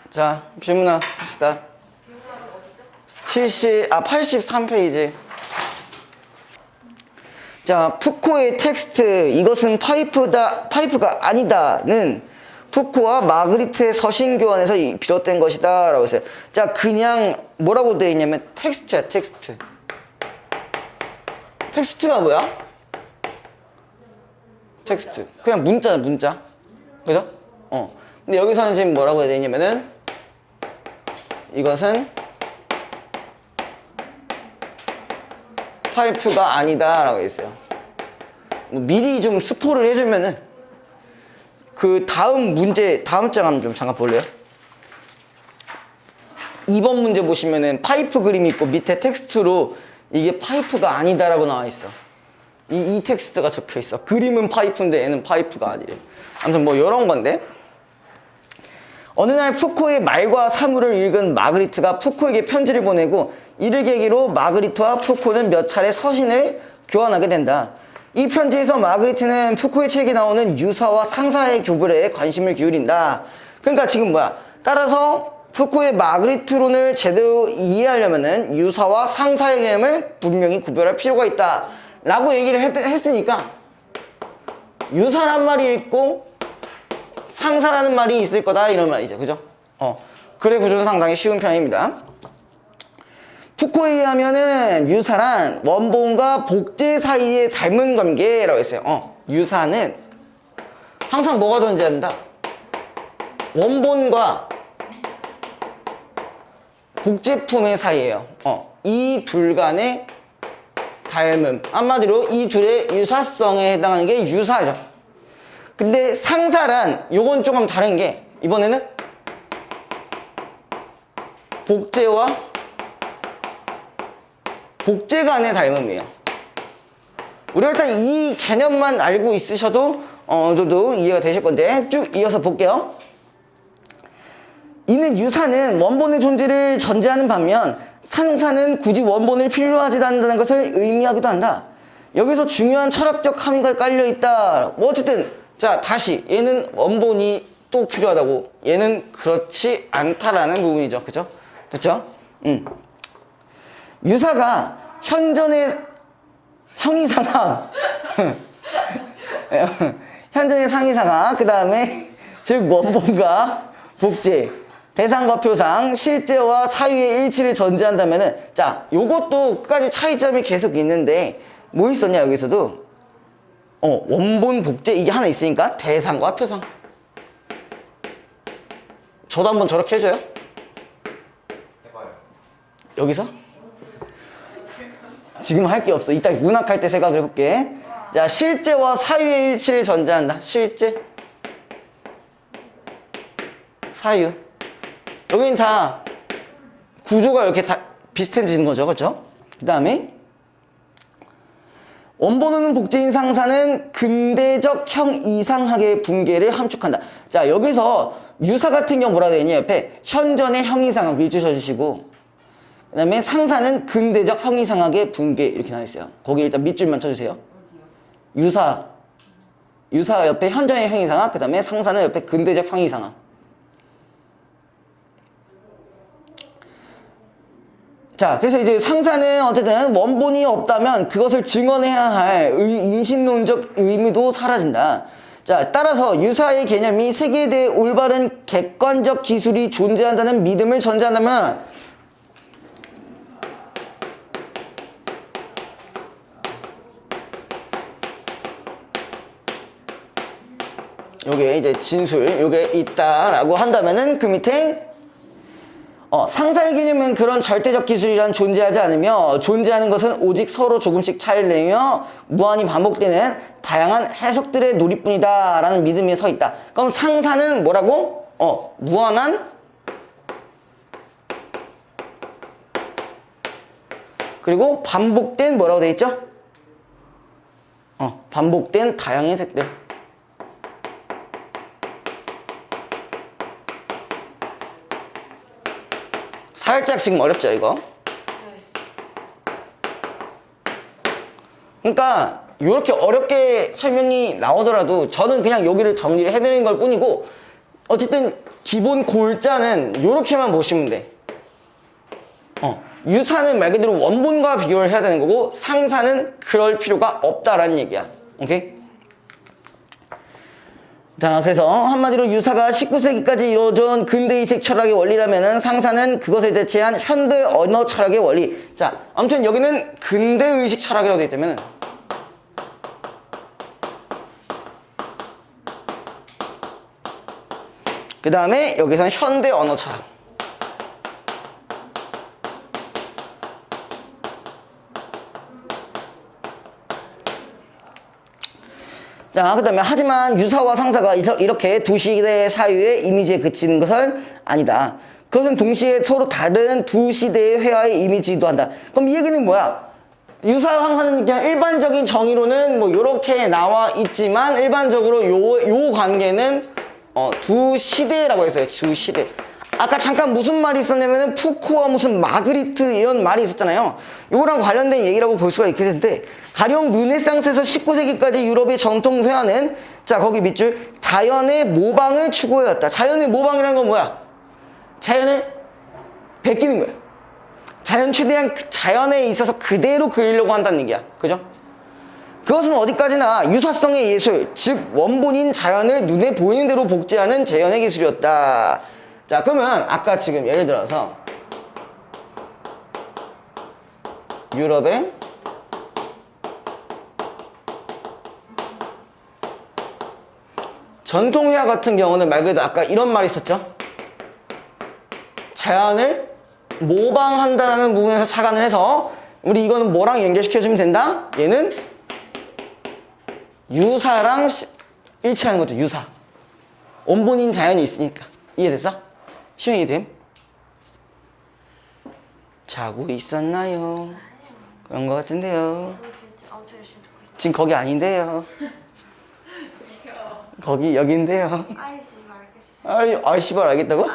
자, 질문 합시다. 83페이지. 자, 푸코의 텍스트, 이것은 파이프가 아니다는 푸코와 마그리트의 서신 교환에서 비롯된 것이다 라고 했어요. 자, 그냥 뭐라고 되어 있냐면 텍스트야, 텍스트. 텍스트가 뭐야? 텍스트. 그냥 문자야, 문자. 그죠? 근데 여기서는 지금 뭐라고 해야 되냐면은 이것은 파이프가 아니다 라고 했어요. 미리 좀 스포를 해주면은 그 다음 문제, 다음 장 한번 좀 잠깐 볼래요? 2번 문제 보시면은 파이프 그림이 있고 밑에 텍스트로 이게 파이프가 아니다 라고 나와 있어. 이 텍스트가 적혀 있어. 그림은 파이프인데 얘는 파이프가 아니래. 아무튼 뭐 이런 건데, 어느 날 푸코의 말과 사물을 읽은 마그리트가 푸코에게 편지를 보내고 이를 계기로 마그리트와 푸코는 몇 차례 서신을 교환하게 된다. 이 편지에서 마그리트는 푸코의 책에 나오는 유사와 상사의 규율에 관심을 기울인다. 그러니까 지금 뭐야? 따라서 푸코의 마그리트론을 제대로 이해하려면은 유사와 상사의 개념을 분명히 구별할 필요가 있다 라고 얘기를 했으니까 유사란 말이 있고 상사라는 말이 있을 거다 이런 말이죠. 그죠? 글의 구조는 상당히 쉬운 편입니다. 푸코에 의하면은 유사란 원본과 복제 사이에 닮은 관계라고 했어요. 유사는 항상 뭐가 존재한다? 원본과 복제품의 사이에요. 이 둘 간의 닮음. 한마디로 이 둘의 유사성에 해당하는 게 유사죠. 근데 상사란 요건 조금 다른 게 이번에는 복제와 복제 간의 닮음이에요. 우리가 일단 이 개념만 알고 있으셔도 어느 정도 이해가 되실 건데 쭉 이어서 볼게요. 이는 유사는 원본의 존재를 전제하는 반면 상사는 굳이 원본을 필요하지 않는다는 것을 의미하기도 한다. 여기서 중요한 철학적 함의가 깔려있다. 뭐 어쨌든 자, 다시 얘는 원본이 또 필요하다고, 얘는 그렇지 않다라는 부분이죠. 그죠? 됐죠? 유사가 현존의 형이상학 현존의 상이상학, 그 다음에 즉 원본과 복제, 대상과 표상, 실제와 사유의 일치를 전제한다면은, 자, 요것도 끝까지 차이점이 계속 있는데 뭐 있었냐 여기서도 원본, 복제 이게 하나 있으니까 대상과 표상. 저도 한번 저렇게 해줘요? 해봐요. 여기서? 지금 할 게 없어. 이따 문학할 때 생각을 해볼게. 자, 실제와 사유의 일치를 전제한다. 실제, 사유. 여기는 다 구조가 이렇게 다 비슷해지는 거죠. 그렇죠? 그 다음에 원본은 복제인 상사는 근대적 형 이상학의 붕괴를 함축한다. 자, 여기서 유사 같은 경우 뭐라고 되어 있냐, 옆에 현존의 형 이상학 밑줄 쳐주시고, 그 다음에 상사는 근대적 형 이상학의 붕괴 이렇게 나와 있어요. 거기 일단 밑줄만 쳐주세요. 유사 옆에 현존의 형 이상학, 그 다음에 상사는 옆에 근대적 형 이상학. 자, 그래서 이제 상사는 어쨌든 원본이 없다면 그것을 증언해야 할 인신론적 의미도 사라진다. 자, 따라서 유사의 개념이 세계에 대해 올바른 객관적 기술이 존재한다는 믿음을 전제한다면 요게 이제 진술, 요게 있다라고 한다면은 그 밑에 상사의 개념은 그런 절대적 기술이란 존재하지 않으며 존재하는 것은 오직 서로 조금씩 차이를 내며 무한히 반복되는 다양한 해석들의 놀이뿐이다 라는 믿음이 서 있다. 그럼 상사는 뭐라고? 무한한 그리고 반복된 뭐라고 돼 있죠? 반복된 다양한 해석들. 살짝 지금 어렵죠 이거? 그러니까 이렇게 어렵게 설명이 나오더라도 저는 그냥 여기를 정리를 해드리는 걸 뿐이고, 어쨌든 기본 골자는 이렇게만 보시면 돼. 유사는 말 그대로 원본과 비교를 해야 되는 거고 상사는 그럴 필요가 없다라는 얘기야. 오케이? 자, 그래서 한마디로 유사가 19세기까지 이루어진 근대의식 철학의 원리라면은 상사는 그것을 대체한 현대 언어 철학의 원리. 자, 아무튼 여기는 근대의식 철학이라고 되어 있다면 그 다음에 여기서는 현대 언어 철학. 자, 그 다음에 하지만 유사와 상사가 이렇게 두 시대 사이의 이미지에 그치는 것은 아니다. 그것은 동시에 서로 다른 두 시대의 회화의 이미지도 한다. 그럼 이 얘기는 뭐야? 유사와 상사는 그냥 일반적인 정의로는 뭐 이렇게 나와 있지만 일반적으로 요 관계는 두 시대라고 했어요. 두 시대. 아까 잠깐 무슨 말이 있었냐면은 푸코와 무슨 마그리트 이런 말이 있었잖아요. 이거랑 관련된 얘기라고 볼 수가 있겠는데 가령 르네상스에서 19세기까지 유럽의 전통 회화는 자 거기 밑줄 자연의 모방을 추구해왔다. 자연의 모방이라는 건 뭐야? 자연을 베끼는 거야. 자연 최대한 자연에 있어서 그대로 그리려고 한다는 얘기야. 그죠? 그것은 어디까지나 유사성의 예술, 즉 원본인 자연을 눈에 보이는 대로 복제하는 재현의 기술이었다. 자, 그러면 아까 지금 예를 들어서 유럽의 전통회화 같은 경우는 말 그대로 아까 이런 말이 있었죠. 자연을 모방한다라는 부분에서 착안을 해서 우리 이거는 뭐랑 연결시켜주면 된다? 얘는 유사랑 일치하는 거죠. 유사. 원본인 자연이 있으니까. 이해됐어? 시험이 됨? 자고 있었나요? 그런 거 같은데요. 지금 거기 아닌데요. 거기 여기인데요. 아이 씨발 알겠다고?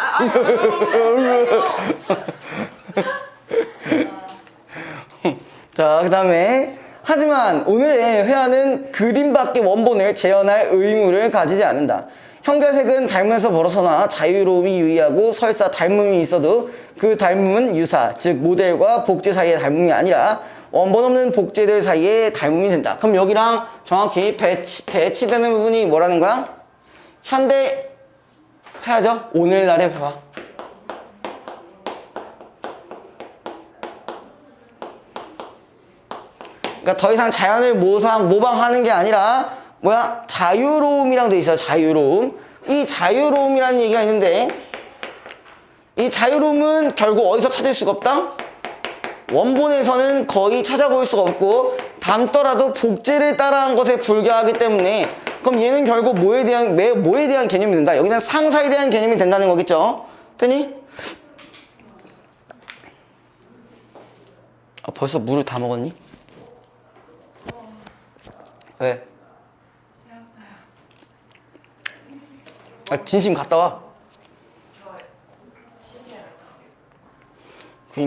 자, 그 다음에 하지만 오늘의 회화는 그림밖에 원본을 재현할 의무를 가지지 않는다. 형태색은 닮음에서 벌어서나 자유로움이 유의하고 설사 닮음이 있어도 그 닮음은 유사, 즉 모델과 복제 사이의 닮음이 아니라 원본 없는 복제들 사이의 닮음이 된다. 그럼 여기랑 정확히 대치되는 부분이 뭐라는 거야? 현대 회화죠? 오늘날의 회화. 그러니까 더 이상 자연을 모방하는 게 아니라 뭐야? 자유로움이랑 돼 있어요. 자유로움. 이 자유로움이라는 얘기가 있는데 이 자유로움은 결국 어디서 찾을 수가 없다? 원본에서는 거의 찾아볼 수가 없고 닮더라도 복제를 따라한 것에 불과하기 때문에 그럼 얘는 결국 뭐에 대한 개념이 된다? 여기는 상사에 대한 개념이 된다는 거겠죠? 되니? 벌써 물을 다 먹었니? 왜? 진심 갔다 와.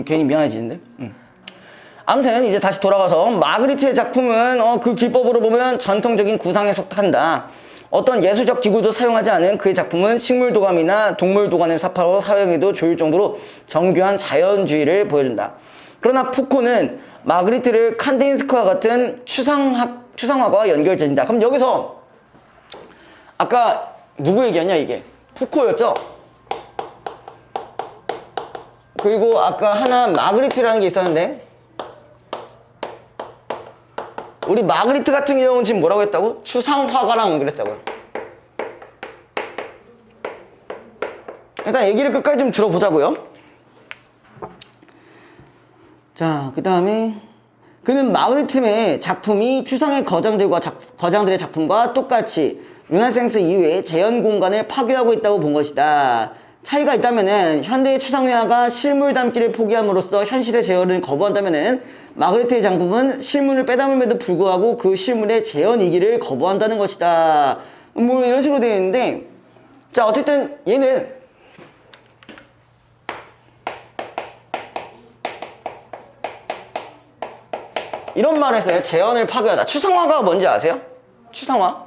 괜히 미안해지는데? 응. 아무튼 이제 다시 돌아가서 마그리트의 작품은 그 기법으로 보면 전통적인 구상에 속한다. 어떤 예술적 기구도 사용하지 않은 그의 작품은 식물 도감이나 동물 도감을 사파로 사용해도 좋을 정도로 정교한 자연주의를 보여준다. 그러나 푸코는 마그리트를 칸디인스크와 같은 추상화가 연결된다. 그럼 여기서 아까 누구 얘기였냐 이게? 푸코였죠? 그리고 아까 하나 마그리트라는 게 있었는데 우리 마그리트 같은 경우는 지금 뭐라고 했다고? 추상화가랑 연결했다고요. 일단 얘기를 끝까지 좀 들어보자고요. 자, 그 다음에 그는 마그리트의 작품이 추상의 거장들의 작품과 똑같이 르네상스 이후에 재현 공간을 파괴하고 있다고 본 것이다. 차이가 있다면은 현대의 추상회화가 실물 담기를 포기함으로써 현실의 재현을 거부한다면은 마그리트의 작품은 실물을 빼닮음에도 불구하고 그 실물의 재현이기를 거부한다는 것이다. 뭐 이런 식으로 되어 있는데 자 어쨌든 얘는 이런 말을 했어요. 재현을 파괴하다. 추상화가 뭔지 아세요? 추상화?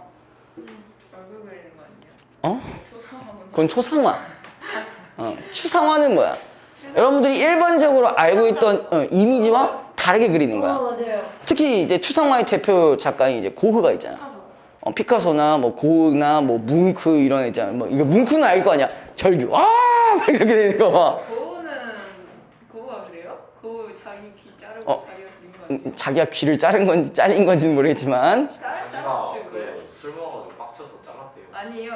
얼굴 그리는 거 아니에요? 그건 초상화. 추상화는 뭐야? 여러분들이 일반적으로 알고 있던 이미지와 다르게 그리는 거야. 맞아요. 특히 이제 추상화의 대표 작가인 이제 고흐가 있잖아. 피카소나 뭐 고흐나 뭐 뭉크 이런 애 있잖아. 뭐 이거 뭉크는 알 거 아니야. 절규 와 막 이렇게 되는 거 봐. 고우가 그래요? 고우 자기 귀 자르고 어. 자기가 그린 거 아니에요? 자기가 귀를 자른 건지 잘린 건지는 모르겠지만 자기가 잘랐어요. 그술 먹어가지고 빡쳐서 잘랐대요. 아니에요.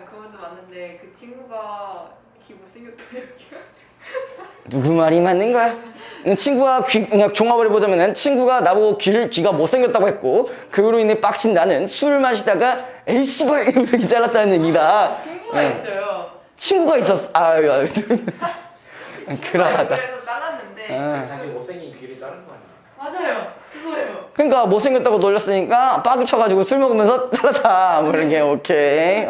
그것도 맞는데 그 친구가 귀 못생겼대요. 누구 말이 맞는 거야? 친구가 그냥 종합을 해보자면은 친구가 나보고 귀가 못생겼다고 했고 그로 인해 빡친 나는 술을 마시다가 에이 씨발 이렇게 잘랐다는 얘기다. 친구가 있어요. 친구가 있었어. 아유 그러하다. 그래서 잘랐는데 자기 못생긴 귀를 자른 거 아니야? 맞아요. 그거예요. 그러니까 못생겼다고 놀렸으니까 빡이 쳐가지고 술 먹으면서 잘랐다. 뭐 이런 게 오케이.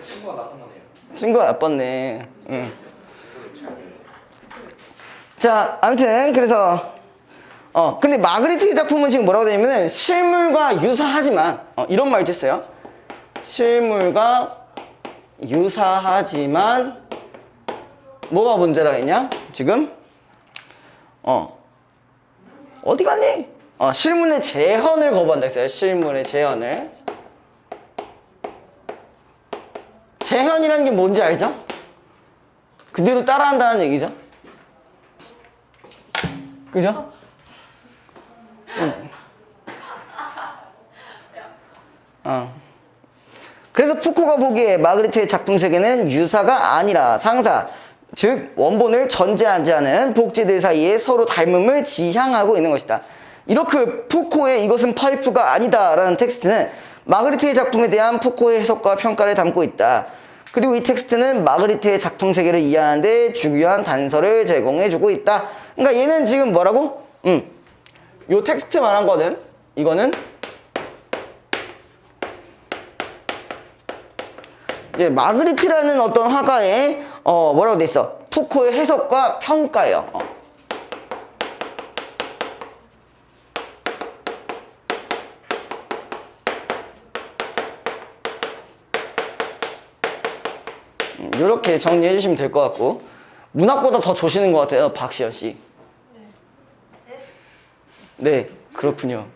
친구가 나쁜 거네요. 친구가 나빴네. 응. 친구를 잘 배워. 자, 아무튼 그래서 근데 마그리트의 작품은 지금 뭐라고 되어 있냐면은 실물과 유사하지만 이런 말도 있어요. 실물과 유사하지만 뭐가 문제라 했냐? 지금 어디 갔니? 실물의 재현을 거부한다 했어요. 실물의 재현을. 재현이라는 게 뭔지 알죠? 그대로 따라한다는 얘기죠. 그죠? 그래서 푸코가 보기에 마그리트의 작품 세계는 유사가 아니라 상사, 즉 원본을 전제하지 않은 복제들 사이에 서로 닮음을 지향하고 있는 것이다. 이렇게 푸코의 이것은 파이프가 아니다 라는 텍스트는 마그리트의 작품에 대한 푸코의 해석과 평가를 담고 있다. 그리고 이 텍스트는 마그리트의 작품 세계를 이해하는 데 중요한 단서를 제공해주고 있다. 그러니까 얘는 지금 뭐라고? 요 텍스트 말한 거는 이거는 이제 마그리트라는 어떤 화가의 뭐라고 돼 있어? 푸코의 해석과 평가예요. 이렇게 정리해 주시면 될 것 같고 문학보다 더 조시는 것 같아요, 박시연 씨. 네, 그렇군요.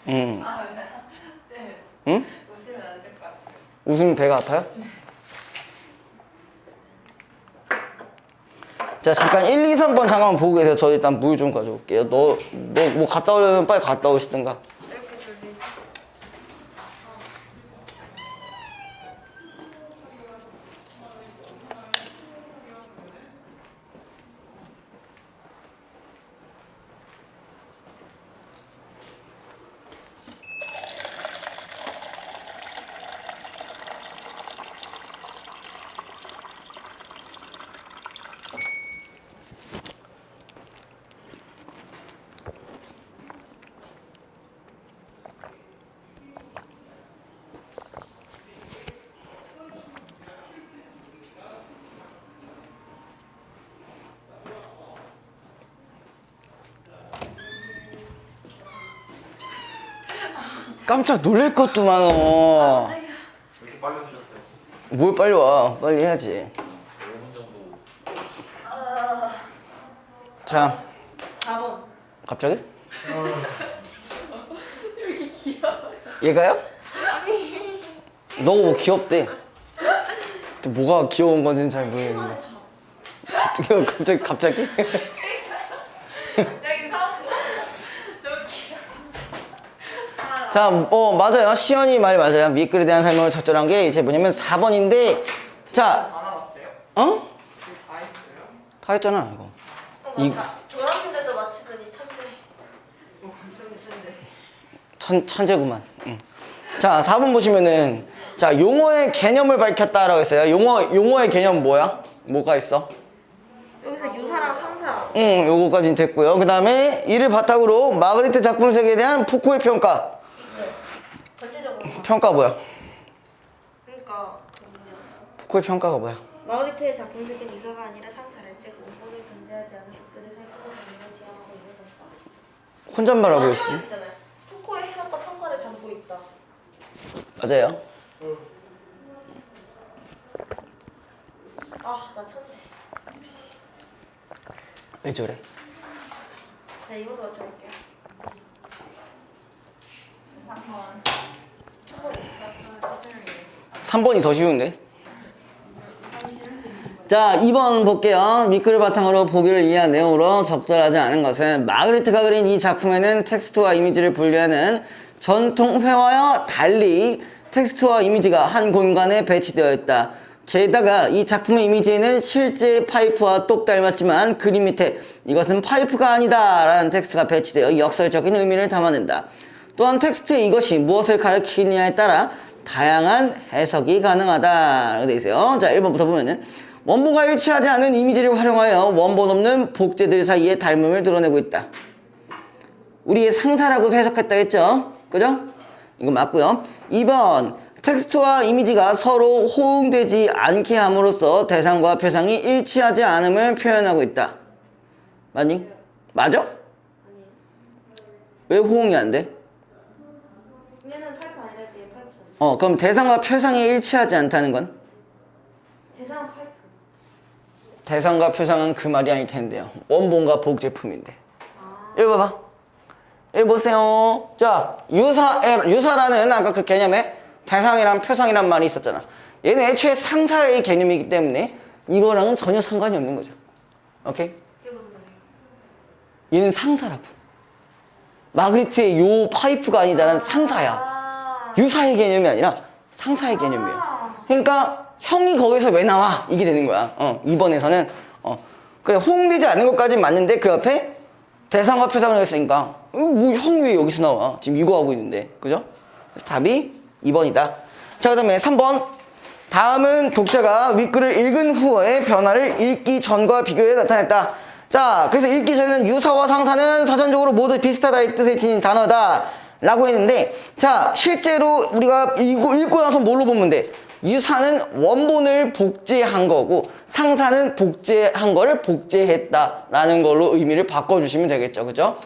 네. 응? 웃으면 안 될 것 같아요. 웃으면 배가 아파요? 자, 잠깐 1, 2, 3번 잠깐만 보고 계세요. 저 일단 물 좀 가져올게요. 너 뭐 갔다 오려면 빨리 갔다 오시든가. 이렇게 돌리지. 깜짝 놀랄 것도 많어. 왜 이렇게 빨리 오셨어요? 뭘 빨리 와. 빨리 해야지. 5분 정도. 자, 4번. 갑자기? 이렇게 귀여워요. 얘가요? 너가 뭐 귀엽대. 또 뭐가 귀여운 건지는 잘 모르겠는데. 갑자기? 갑자기 4번. 너무 귀여워. 자, 맞아요. 시연이 말 맞아요. 미글에 대한 설명을 적절한 게 이제 뭐냐면 4번인데, 자, 안 와봤어요? 어? 이거 다 했어요? 다 했잖아, 이거. 조합 때도 맞추더니 천재. 좀 천재구만. 응. 자, 4번 보시면은, 자, 용어의 개념을 밝혔다라고 했어요. 용어의 개념 뭐야? 뭐가 있어? 여기서 유사랑 상사. 응, 요거까지는 됐고요. 그 다음에 이를 바탕으로 마그리트 작품 세계에 대한 푸코의 평가. 전체적으로. 평가 뭐야? 그러니까 푸코의 평가가 뭐야? 마그리트의 작품 세계는 유사가 아니라 상사를 즉 원본을 존재하지 않은 것들을 살펴보는 것을 지향하고 있는 것이다. 혼잣말하고 있지. 있잖아요. 푸코의 해석과 평가를 담고 있다. 맞아요. 아, 나 천재. 역시. 왜 저래? 나 이거도 맞춰볼게요. 3번이 더 쉬운데? 자, 2번 볼게요. 밑글을 바탕으로 보기를 이해한 내용으로 적절하지 않은 것은 마그리트가 그린 이 작품에는 텍스트와 이미지를 분리하는 전통 회화와 달리 텍스트와 이미지가 한 공간에 배치되어 있다. 게다가 이 작품의 이미지에는 실제 파이프와 똑 닮았지만 그림 밑에 이것은 파이프가 아니다 라는 텍스트가 배치되어 역설적인 의미를 담아낸다. 또한 텍스트에 이것이 무엇을 가리키느냐에 따라 다양한 해석이 가능하다 라고 되어 있어요. 자, 1번부터 보면은 원본과 일치하지 않은 이미지를 활용하여 원본 없는 복제들 사이의 닮음을 드러내고 있다. 우리의 상사라고 해석했다 했죠? 그죠? 이거 맞고요. 2번 텍스트와 이미지가 서로 호응되지 않게 함으로써 대상과 표상이 일치하지 않음을 표현하고 있다. 맞니? 맞아? 아니에요. 왜 호응이 안 돼? 얘는 파이프 아니라 얘 파이프잖아. 그럼 대상과 표상이 일치하지 않다는 건? 대상은 파이프. 대상과 표상은 그 말이 아닐 텐데요. 원본과 복제품인데. 아. 읽어봐. 읽어보세요. 자, 유사라는 아까 그 개념에 대상이랑 표상이란 말이 있었잖아. 얘는 애초에 상사의 개념이기 때문에 이거랑은 전혀 상관이 없는 거죠. 오케이? 이게 무슨 말이에요? 얘는 상사라고. 마그리트의 요 파이프가 아니다라는 상사야. 아. 유사의 개념이 아니라 상사의 개념이에요. 그러니까 형이 거기서 왜 나와? 이게 되는 거야. 2번에서는 그래 호응되지 않는 것까지 맞는데 그 앞에 대상과 표상을 했으니까 뭐 형이 왜 여기서 나와? 지금 이거 하고 있는데. 그죠? 그래서 답이 2번이다. 자, 그 다음에 3번. 다음은 독자가 윗글을 읽은 후의 변화를 읽기 전과 비교해 나타냈다. 자, 그래서 읽기 전에는 유사와 상사는 사전적으로 모두 비슷하다 이 뜻을 지닌 단어다 라고 했는데, 자, 실제로 우리가 읽고 나서 뭘로 보면 돼? 유사는 원본을 복제한 거고 상사는 복제한 거를 복제했다 라는 걸로 의미를 바꿔주시면 되겠죠. 그죠?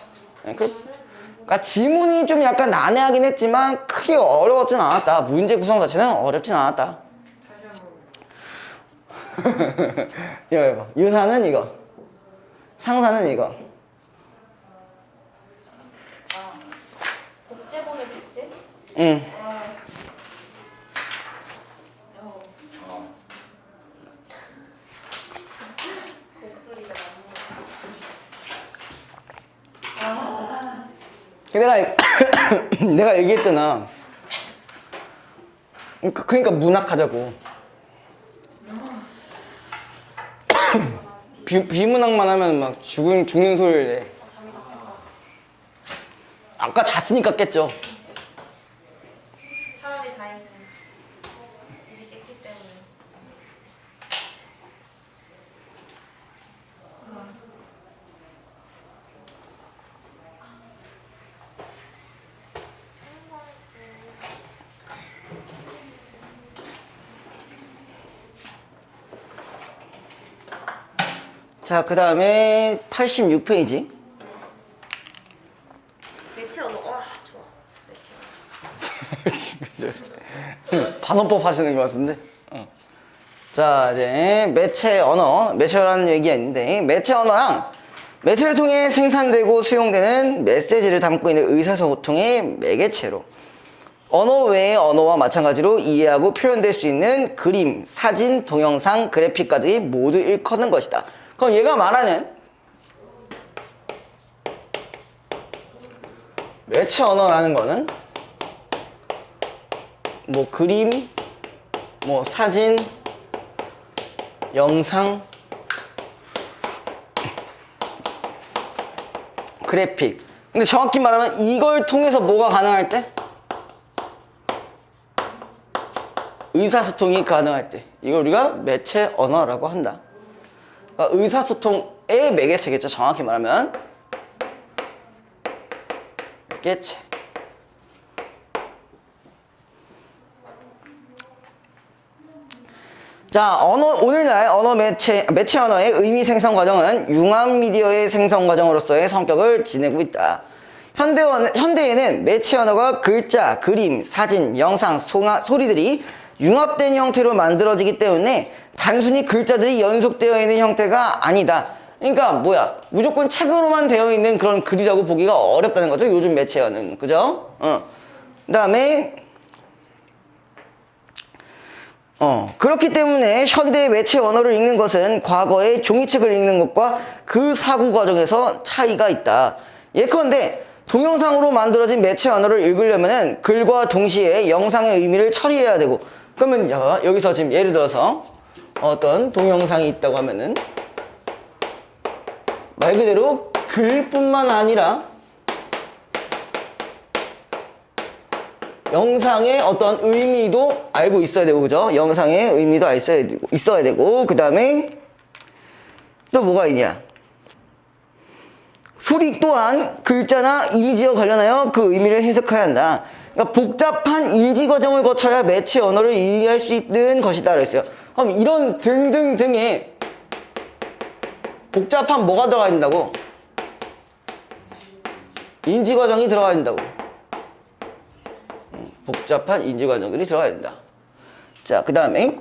네, 그러니까 지문이 좀 약간 난해하긴 했지만 크게 어려웠진 않았다. 문제 구성 자체는 어렵진 않았다. 이거 해봐. 유사는 이거, 상사는 이거. 복제본의 복제? 응. 목소리가 내가 얘기했잖아. 그러니까 문학하자고. 비문학만 하면 막 죽는 소리를 내. 아까 잤으니까 깼죠. 사람이 다 있는 이제 깼기 때문에. 자, 그 다음에 86페이지. 매체 언어. 와, 좋아. 매체 언어. 반어법 하시는 것 같은데. 자, 이제 매체 언어라는 얘기가 있는데, 매체 언어랑 매체를 통해 생산되고 수용되는 메시지를 담고 있는 의사소통의 매개체로 언어 외의 언어와 마찬가지로 이해하고 표현될 수 있는 그림, 사진, 동영상, 그래픽까지 모두 일컫는 것이다. 그럼 얘가 말하는 매체 언어라는 거는 뭐 그림, 뭐 사진, 영상, 그래픽. 근데 정확히 말하면 이걸 통해서 뭐가 가능할 때? 의사소통이 가능할 때. 이걸 우리가 매체 언어라고 한다. 그러니까 의사소통의 매개체겠죠. 정확히 말하면 매개체. 자, 오늘날 매체 언어의 의미 생성 과정은 융합 미디어의 생성 과정으로서의 성격을 지니고 있다. 현대에는 매체 언어가 글자, 그림, 사진, 영상, 소리들이 융합된 형태로 만들어지기 때문에 단순히 글자들이 연속되어 있는 형태가 아니다. 그러니까 뭐야? 무조건 책으로만 되어 있는 그런 글이라고 보기가 어렵다는 거죠. 요즘 매체어는. 그죠? 그다음에 그렇기 때문에 현대의 매체 언어를 읽는 것은 과거의 종이책을 읽는 것과 그 사고 과정에서 차이가 있다. 예컨대 동영상으로 만들어진 매체 언어를 읽으려면은 글과 동시에 영상의 의미를 처리해야 되고, 그러면 여기서 지금 예를 들어서 어떤 동영상이 있다고 하면은 말 그대로 글뿐만 아니라 영상의 어떤 의미도 알고 있어야 되고, 그죠? 영상의 의미도 있어야 되고, 그 다음에 또 뭐가 있냐? 소리 또한 글자나 이미지와 관련하여 그 의미를 해석해야 한다. 그러니까 복잡한 인지 과정을 거쳐야 매체 언어를 이해할 수 있는 것이다 그랬어요. 그럼 이런 등등등의 복잡한 뭐가 들어가 있다고? 인지 과정이 들어가 있다고. 복잡한 인지 과정들이 들어가야 된다. 자, 그 다음에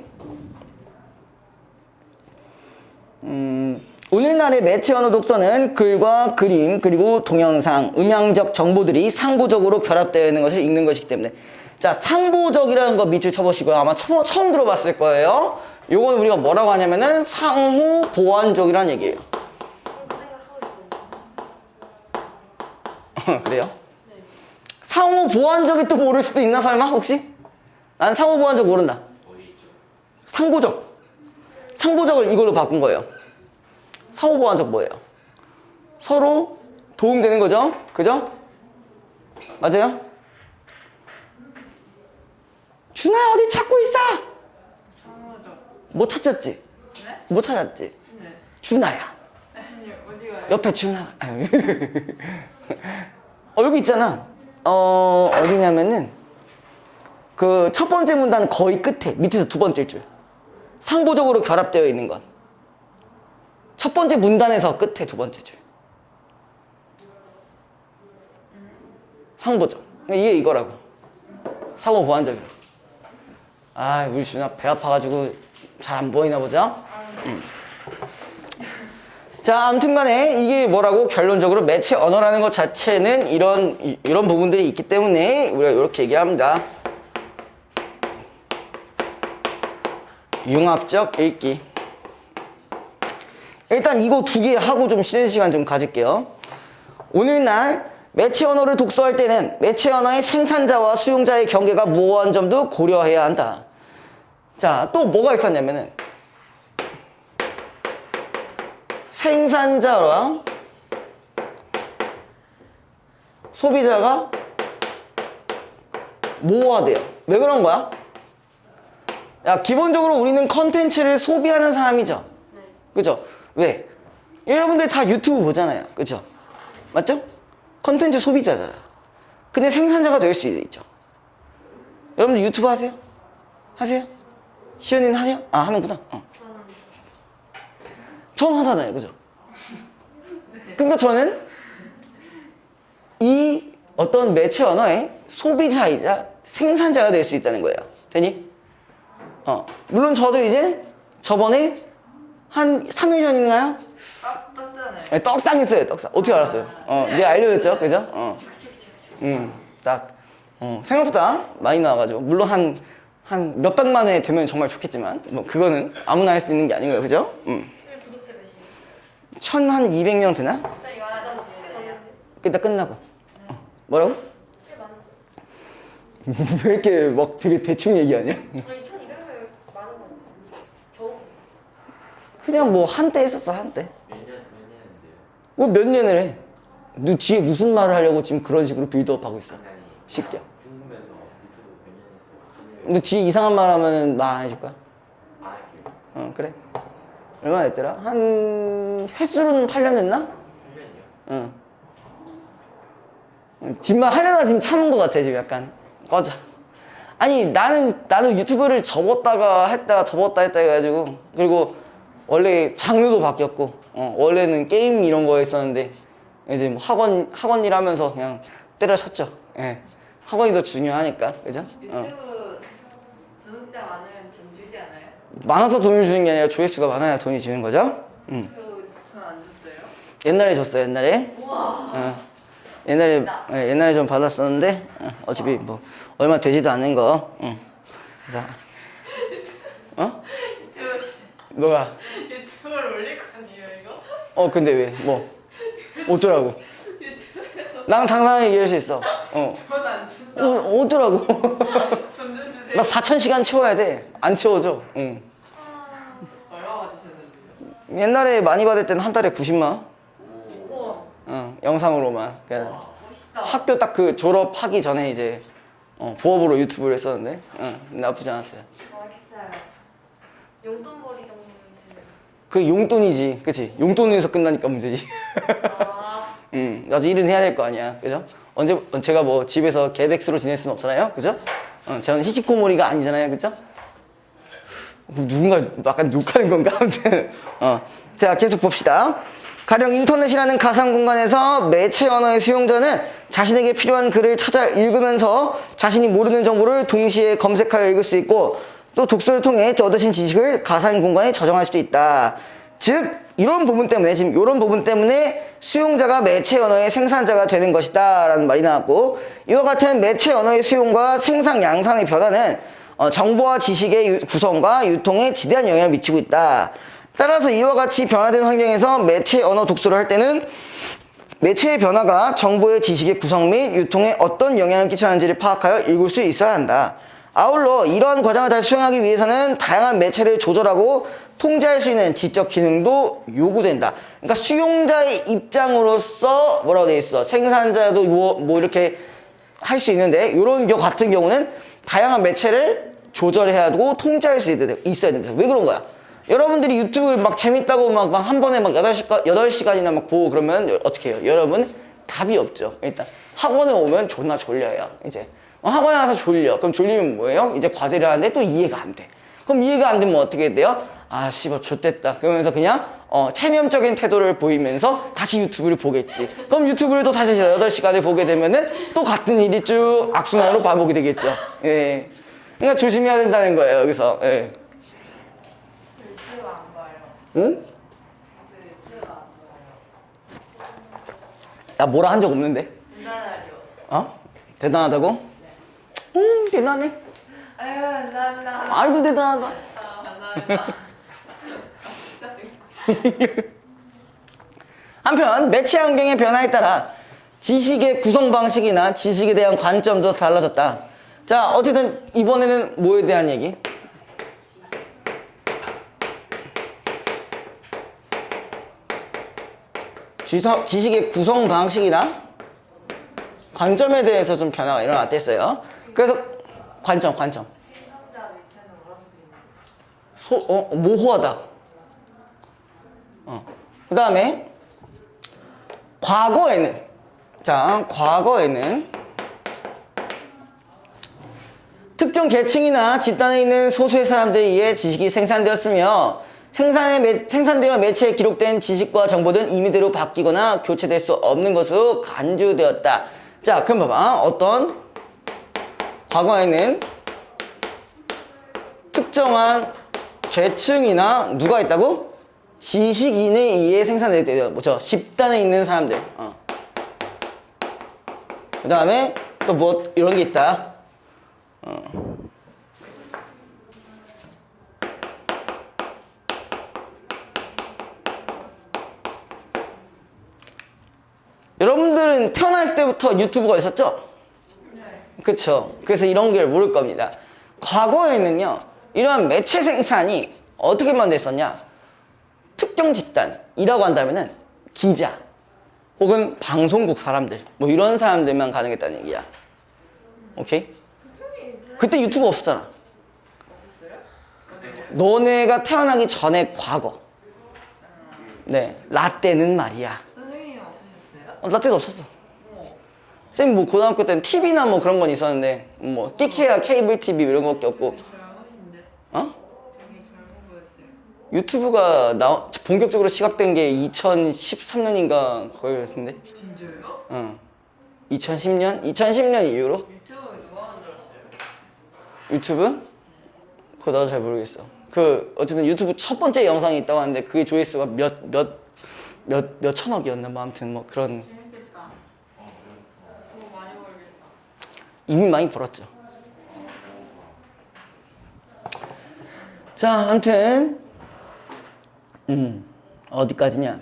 오늘날의 매체 언어 독서는 글과 그림 그리고 동영상, 음향적 정보들이 상보적으로 결합되어 있는 것을 읽는 것이기 때문에, 자, 상보적이라는 거 밑줄 쳐보시고요. 아마 처음 들어봤을 거예요. 요거는 우리가 뭐라고 하냐면은 상호 보완적이라는 얘기예요. 그래요? 상호 보완적이 또 모를 수도 있나 설마 혹시? 난 상호 보완적 모른다. 어디 있죠? 상보적. 상보적을 이걸로 바꾼 거예요. 상호 보완적 뭐예요? 서로 도움되는 거죠? 그죠? 맞아요? 준아야 어디 찾고 있어? 상호적. 못 찾았지? 네? 못 찾았지? 네. 준아야. 아니 어디가요? 옆에 준아. 여기 있잖아. 어디냐면은 그 첫 번째 문단 거의 끝에 밑에서 두 번째 줄. 상보적으로 결합되어 있는 것. 첫 번째 문단에서 끝에 두 번째 줄. 상보적. 이게 이거라고. 상호 보완적이야. 아, 우리 준아 배 아파가지고 잘 안 보이나 보죠? 자, 아무튼 간에 이게 뭐라고? 결론적으로 매체 언어라는 것 자체는 이런 부분들이 있기 때문에 우리가 이렇게 얘기합니다. 융합적 읽기. 일단 이거 두 개 하고 좀 쉬는 시간 좀 가질게요. 오늘날 매체 언어를 독서할 때는 매체 언어의 생산자와 수용자의 경계가 모호한 점도 고려해야 한다. 자, 또 뭐가 있었냐면은 생산자와 소비자가 모호하대요. 왜 그런 거야? 야, 기본적으로 우리는 컨텐츠를 소비하는 사람이죠. 그죠? 왜? 여러분들 다 유튜브 보잖아요. 그죠? 맞죠? 컨텐츠 소비자잖아. 근데 생산자가 될 수 있죠. 여러분들 유튜브 하세요? 하세요? 시연이는 하세요? 아, 하는구나. 처음 하잖아요. 그죠? 그러니까 저는 이 어떤 매체 언어의 소비자이자 생산자가 될 수 있다는 거예요. 되니? 물론 저도 이제 저번에 한 3일 전인가요? 떴잖아요. 네, 떡상 했어요. 떡상. 어떻게 알았어요? 내가 알려줬죠. 그죠? 딱. 생각보다 많이 나와가지고. 물론 한 몇백만 회 되면 정말 좋겠지만, 뭐, 그거는 아무나 할 수 있는 게 아닌 거예요. 그죠? 구독자 몇이에요? 1200명 되나? 저 이거 하나 더 주세요. 그때 끝나고. 뭐라고? 꽤 많은 거. 왜 이렇게 막 되게 대충 얘기하냐? 아니 1200명 많은 거. 겨우. 그냥 뭐 한때 했었어, 한때. 몇 년 했는데요? 뭐 몇 년을 해. 너 뒤에 무슨 말을 하려고 지금 그런 식으로 빌드업 하고 있어. 아니 쉽게. 궁금해서 유튜브 몇 년 해서 너 뒤에 이상한 말 하면 말 안 해줄 거야? 아 할게요. 그래. 얼마나 됐더라? 한 횟수로는 8년 했나? 1년이요? 응. 뒷말 하려다 지금 참은 것 같아, 지금 약간. 꺼져. 아니, 나는 유튜브를 접었다 했다 해가지고. 그리고 원래 장르도 바뀌었고, 원래는 게임 이런 거 했었는데, 이제 뭐 학원 일 하면서 그냥 때려쳤죠. 예. 학원이 더 중요하니까, 그죠? 유튜브 구독자 많으면 돈 주지 않아요? 많아서 돈을 주는 게 아니라 조회수가 많아야 돈이 주는 거죠. 저안 줬어요. 옛날에 줬어요, 옛날에. 우와. 옛날에 옛날에 좀 받았었는데 어차피 뭐 얼마 되지도 않는 거. 그래서 유튜브 너가 유튜브를 올릴 거 아니에요 이거? 근데 왜 뭐 어쩌라고? 나랑 당당하게 얘기할 수 있어. 돈안 준다. 어쩌라고? 돈 좀 주세요. 나 4,000시간 채워야 돼. 안 채워져. 응. 얼마 받으셨는데요? 옛날에 많이 받을 때는 한 달에 90만 원. 우와. 영상으로만. 그냥 멋있다. 학교 딱 그 졸업하기 전에 이제 부업으로 유튜브를 했었는데 나쁘지 않았어요. 알겠어요. 용돈벌이 정도면 되는. 그 용돈이지, 그치? 용돈에서 끝나니까 문제지. 아, 나도 일은 해야 될 거 아니야, 그죠? 제가 뭐 집에서 개백수로 지낼 수는 없잖아요, 그죠? 저는 히키코모리가 아니잖아요, 그죠? 누군가 약간 욕하는 건가? 아무튼 자, 계속 봅시다. 가령 인터넷이라는 가상 공간에서 매체 언어의 수용자는 자신에게 필요한 글을 찾아 읽으면서 자신이 모르는 정보를 동시에 검색하여 읽을 수 있고 또 독서를 통해 얻으신 지식을 가상 공간에 저장할 수도 있다. 즉 이런 부분 때문에 지금 이런 부분 때문에 수용자가 매체 언어의 생산자가 되는 것이다 라는 말이 나왔고 이와 같은 매체 언어의 수용과 생산 양상의 변화는 정보와 지식의 구성과 유통에 지대한 영향을 미치고 있다. 따라서 이와 같이 변화된 환경에서 매체 언어 독서를 할 때는 매체의 변화가 정보의 지식의 구성 및 유통에 어떤 영향을 끼치는지를 파악하여 읽을 수 있어야 한다. 아울러 이러한 과정을 잘 수행하기 위해서는 다양한 매체를 조절하고 통제할 수 있는 지적 기능도 요구된다. 그러니까 수용자의 입장으로서 뭐라고 돼 있어? 생산자도 뭐 이렇게 할 수 있는데 이런 경우 같은 경우는 다양한 매체를 조절해야 하고 통제할 수 있어야 된다. 왜 그런 거야? 여러분들이 유튜브 막 재밌다고 막 한 번에 막 8시간이나 막 보고 그러면 어떻게 해요? 여러분 답이 없죠. 일단 학원에 오면 존나 졸려요. 이제 학원에 가서 졸려. 그럼 졸리면 뭐예요? 이제 과제를 하는데 또 이해가 안 돼. 그럼 이해가 안 되면 어떻게 돼요? 아 씨발 좆됐다. 그러면서 그냥 체념적인 태도를 보이면서 다시 유튜브를 보겠지. 그럼 유튜브를 또 다시 8시간을 보게 되면은 또 같은 일이 쭉 악순환으로 반복이 되겠죠. 예. 그러니까 조심해야 된다는 거예요. 여기서. 예. 유튜브 안 봐요. 응? 저 유튜브 안 봐요. 나 뭐라 한 적 없는데. 대단하죠. 대단하다고? 대단해. 아유 감사합니다. 아이고 대단하다. 감사합니다. 진짜 한편 매체 환경의 변화에 따라 지식의 구성 방식이나 지식에 대한 관점도 달라졌다. 자, 어쨌든 이번에는 뭐에 대한 얘기? 지식의 구성 방식이나 관점에 대해서 좀 변화가 일어났댔어요. 그래서 관점. 생성자 밑에는 뭐라 써져 있는 모호하다. 그 다음에 과거에는 특정 계층이나 집단에 있는 소수의 사람들에 의해 지식이 생산되었으며 생산되어 매체에 기록된 지식과 정보는 임의대로 바뀌거나 교체될 수 없는 것으로 간주되었다. 자, 그럼 봐봐. 과거에는 특정한 계층이나 누가 있다고? 지식인에 의해 생산되어요. 뭐죠? 집단에 있는 사람들. 그 다음에 또 뭐 이런 게 있다. 여러분들은 태어났을 때부터 유튜브가 있었죠? 그쵸. 그래서 이런 걸 모를 겁니다. 과거에는요, 이러한 매체 생산이 어떻게만 됐었냐? 특정 집단이라고 한다면은 기자 혹은 방송국 사람들 뭐 이런 사람들만 가능했다는 얘기야. 오케이? 그때 유튜브 없었잖아. 너네가 태어나기 전에 과거. 네, 라떼는 말이야. 선생님 없으셨어요? 라떼도 없었어. 쌤 뭐 고등학교 때는 TV나 뭐 그런 건 있었는데 뭐 끼케야 케이블 TV 이런 거밖에 없고. 젊으신데 되게 젊은 거였어요. 유튜브가 본격적으로 시작된 게 2013년인가 거였는데. 진짜요? 응. 2010년 이후로 유튜브 누가 만들었어요? 유튜브 그거 나도 잘 모르겠어. 그 어쨌든 유튜브 첫 번째 영상이 있다고 하는데 그게 조회수가 몇 천억이었나 뭐 아무튼 뭐 그런. 재밌겠다. 그거 많이 벌겠다. 이미 많이 벌었죠. 자, 아무튼 어디까지냐?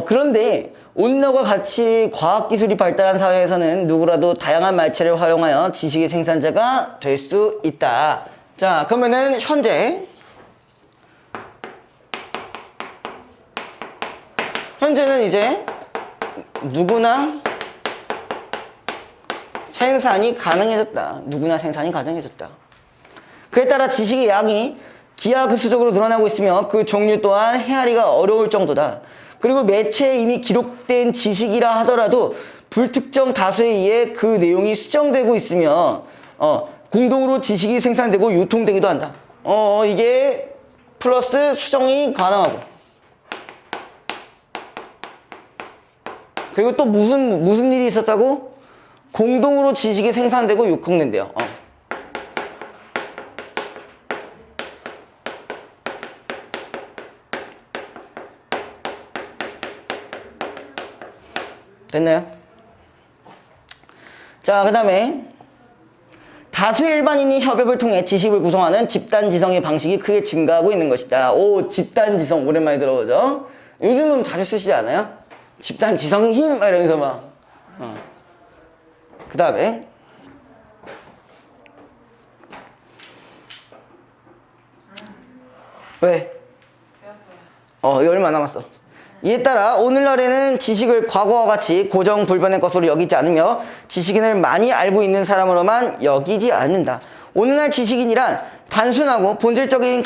그런데 오늘날과 같이 과학기술이 발달한 사회에서는 누구라도 다양한 말체를 활용하여 지식의 생산자가 될 수 있다. 자, 그러면은 현재는 이제 누구나 생산이 가능해졌다. 누구나 생산이 가능해졌다. 그에 따라 지식의 양이 기하급수적으로 늘어나고 있으며 그 종류 또한 헤아리가 어려울 정도다. 그리고 매체에 이미 기록된 지식이라 하더라도 불특정 다수에 의해 그 내용이 수정되고 있으며 공동으로 지식이 생산되고 유통되기도 한다. 이게 플러스 수정이 가능하고 그리고 또 무슨 일이 있었다고? 공동으로 지식이 생산되고 유통된대요. 됐나요? 자, 그 다음에 다수의 일반인이 협업을 통해 지식을 구성하는 집단지성의 방식이 크게 증가하고 있는 것이다. 오, 집단지성 오랜만에 들어보죠? 요즘은 자주 쓰시지 않아요? 집단지성의 힘! 막 이러면서 막 그 다음에 왜? 이거 얼마 남았어? 이에 따라 오늘날에는 지식을 과거와 같이 고정 불변의 것으로 여기지 않으며 지식인을 많이 알고 있는 사람으로만 여기지 않는다. 오늘날 지식인이란 단순하고 본질적인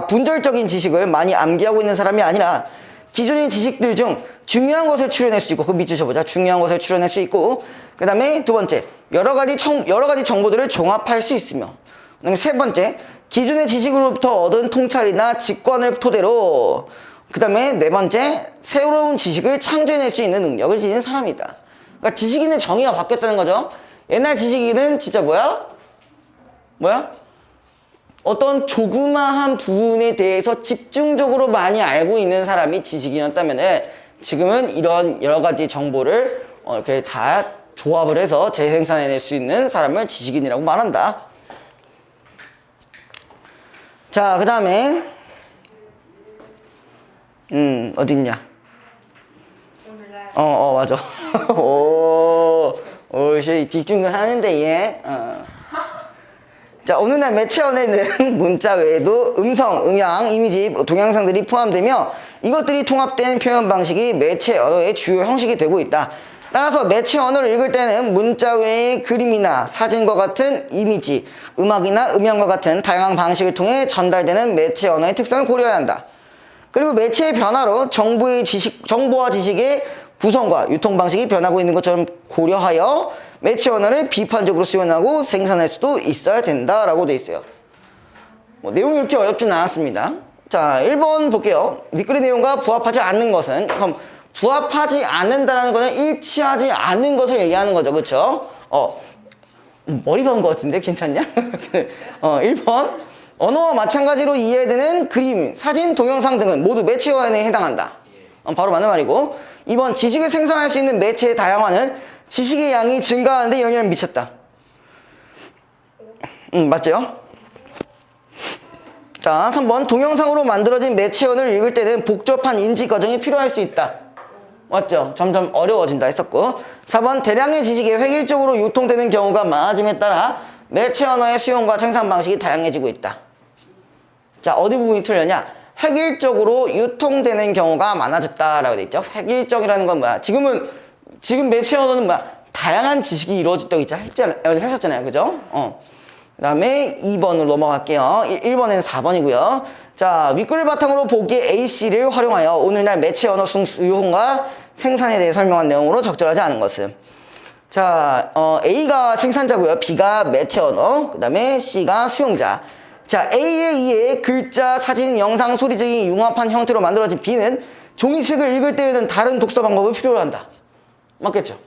분절적인 지식을 많이 암기하고 있는 사람이 아니라 기존의 지식들 중 중요한 것을 추려낼 수 있고, 그 밑줄 쳐보자. 중요한 것을 추려낼 수 있고, 그 다음에 두 번째, 여러 가지 정보들을 종합할 수 있으며, 그 다음에 세 번째, 기존의 지식으로부터 얻은 통찰이나 직관을 토대로, 그 다음에 네 번째, 새로운 지식을 창조해낼 수 있는 능력을 지닌 사람이다. 그러니까 지식인의 정의가 바뀌었다는 거죠. 옛날 지식인은 진짜 뭐야? 어떤 조그마한 부분에 대해서 집중적으로 많이 알고 있는 사람이 지식인이었다면 지금은 이런 여러 가지 정보를 이렇게 다 조합을 해서 재생산해낼 수 있는 사람을 지식인이라고 말한다. 자, 그 다음에 어디 있냐? 오늘날 맞아. 오, 집중을 하는데 얘. 자, 오늘날 매체원에는 문자 외에도 음성, 음향, 이미지, 동영상들이 포함되며 이것들이 통합된 표현 방식이 매체 언어의 주요 형식이 되고 있다. 따라서 매체 언어를 읽을 때는 문자 외의 그림이나 사진과 같은 이미지, 음악이나 음향과 같은 다양한 방식을 통해 전달되는 매체 언어의 특성을 고려해야 한다. 그리고 매체의 변화로 정보와 지식의 구성과 유통 방식이 변하고 있는 것처럼 고려하여 매체 언어를 비판적으로 수용하고 생산할 수도 있어야 된다라고 되어 있어요. 내용이 그렇게 어렵진 않았습니다. 자, 1번 볼게요. 밑글의 내용과 부합하지 않는 것은, 그럼 부합하지 않는다라는 거는 일치하지 않는 것을 얘기하는 거죠. 그렇죠? 머리 박은 것 같은데 괜찮냐? 1번 언어와 마찬가지로 이해되는 그림, 사진, 동영상 등은 모두 매체 언어에 해당한다. 바로 맞는 말이고, 2번 지식을 생산할 수 있는 매체의 다양화는 지식의 양이 증가하는 데 영향을 미쳤다. 맞죠? 자, 3번 동영상으로 만들어진 매체 언어를 읽을 때는 복잡한 인지 과정이 필요할 수 있다. 맞죠? 점점 어려워진다 했었고, 4번 대량의 지식이 획일적으로 유통되는 경우가 많아짐에 따라 매체 언어의 수용과 생산 방식이 다양해지고 있다. 자, 어디 부분이 틀렸냐? 획일적으로 유통되는 경우가 많아졌다라고 돼 있죠. 획일적이라는 건 뭐야? 지금 매체 언어는 뭐야? 다양한 지식이 이루어졌다고 했었잖아요. 그죠? 그 다음에 2번으로 넘어갈게요. 1번에는 4번이고요. 자, 윗글을 바탕으로 보기 AC를 활용하여 오늘날 매체 언어 유통과 생산에 대해 설명한 내용으로 적절하지 않은 것은. 자, A가 생산자고요. B가 매체 언어. 그 다음에 C가 수용자. 자, A에 의해 글자, 사진, 영상, 소리 등이 융합한 형태로 만들어진 B는 종이책을 읽을 때에는 다른 독서 방법을 필요로 한다. 맞겠죠?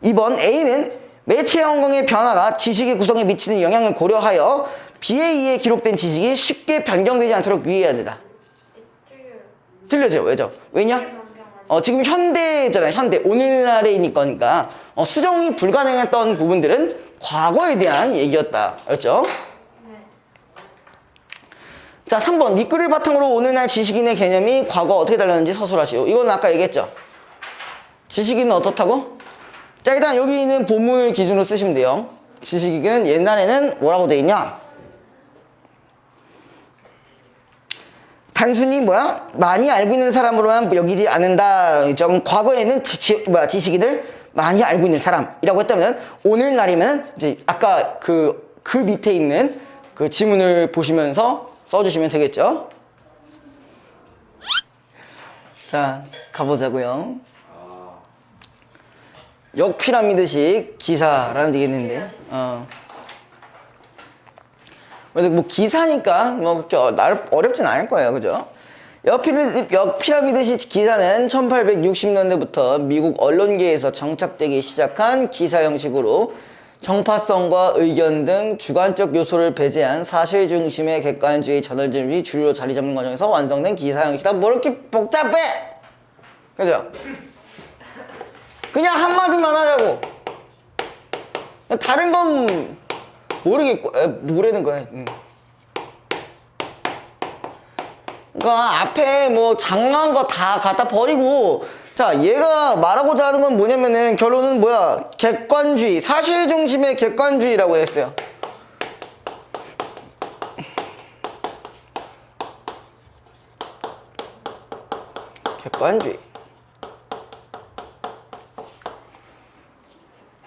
2번 A는 매체 환경의 변화가 지식의 구성에 미치는 영향을 고려하여 비에 의해 기록된 지식이 쉽게 변경되지 않도록 유의해야 된다. 틀려져. 왜죠? 왜냐? 지금 현대잖아요. 현대. 오늘날이니까. 수정이 불가능했던 부분들은 과거에 대한 얘기였다. 알죠? 자, 3번. 밑글을 바탕으로 오늘날 지식인의 개념이 과거 어떻게 달랐는지 서술하시오. 이건 아까 얘기했죠? 지식인은 어떻다고? 자, 일단 여기 있는 본문을 기준으로 쓰시면 돼요. 지식인은 옛날에는 뭐라고 돼 있냐? 단순히 많이 알고 있는 사람으로만 여기지 않는다. 과거에는 지식인을 많이 알고 있는 사람이라고 했다면 오늘날이면 이제 아까 그 밑에 있는 그 지문을 보시면서 써주시면 되겠죠. 자, 가보자고요. 역피라미드식 기사라는 게 있는데, 그래서 뭐 기사니까 뭐 그렇게 어렵진 않을 거예요, 그죠? 역피라미드식 기사는 1860년대부터 미국 언론계에서 정착되기 시작한 기사 형식으로 정파성과 의견 등 주관적 요소를 배제한 사실 중심의 객관주의 저널즘이 주로 자리 잡는 과정에서 완성된 기사 형식이다. 뭐 이렇게 복잡해! 그죠? 그냥 한마디만 하자고. 다른 건 모르겠고, 뭐라는 거야. 그러니까 앞에 뭐 장난한 거 다 갖다 버리고, 자, 얘가 말하고자 하는 건 뭐냐면은 결론은 뭐야? 객관주의, 사실 중심의 객관주의라고 했어요. 객관주의.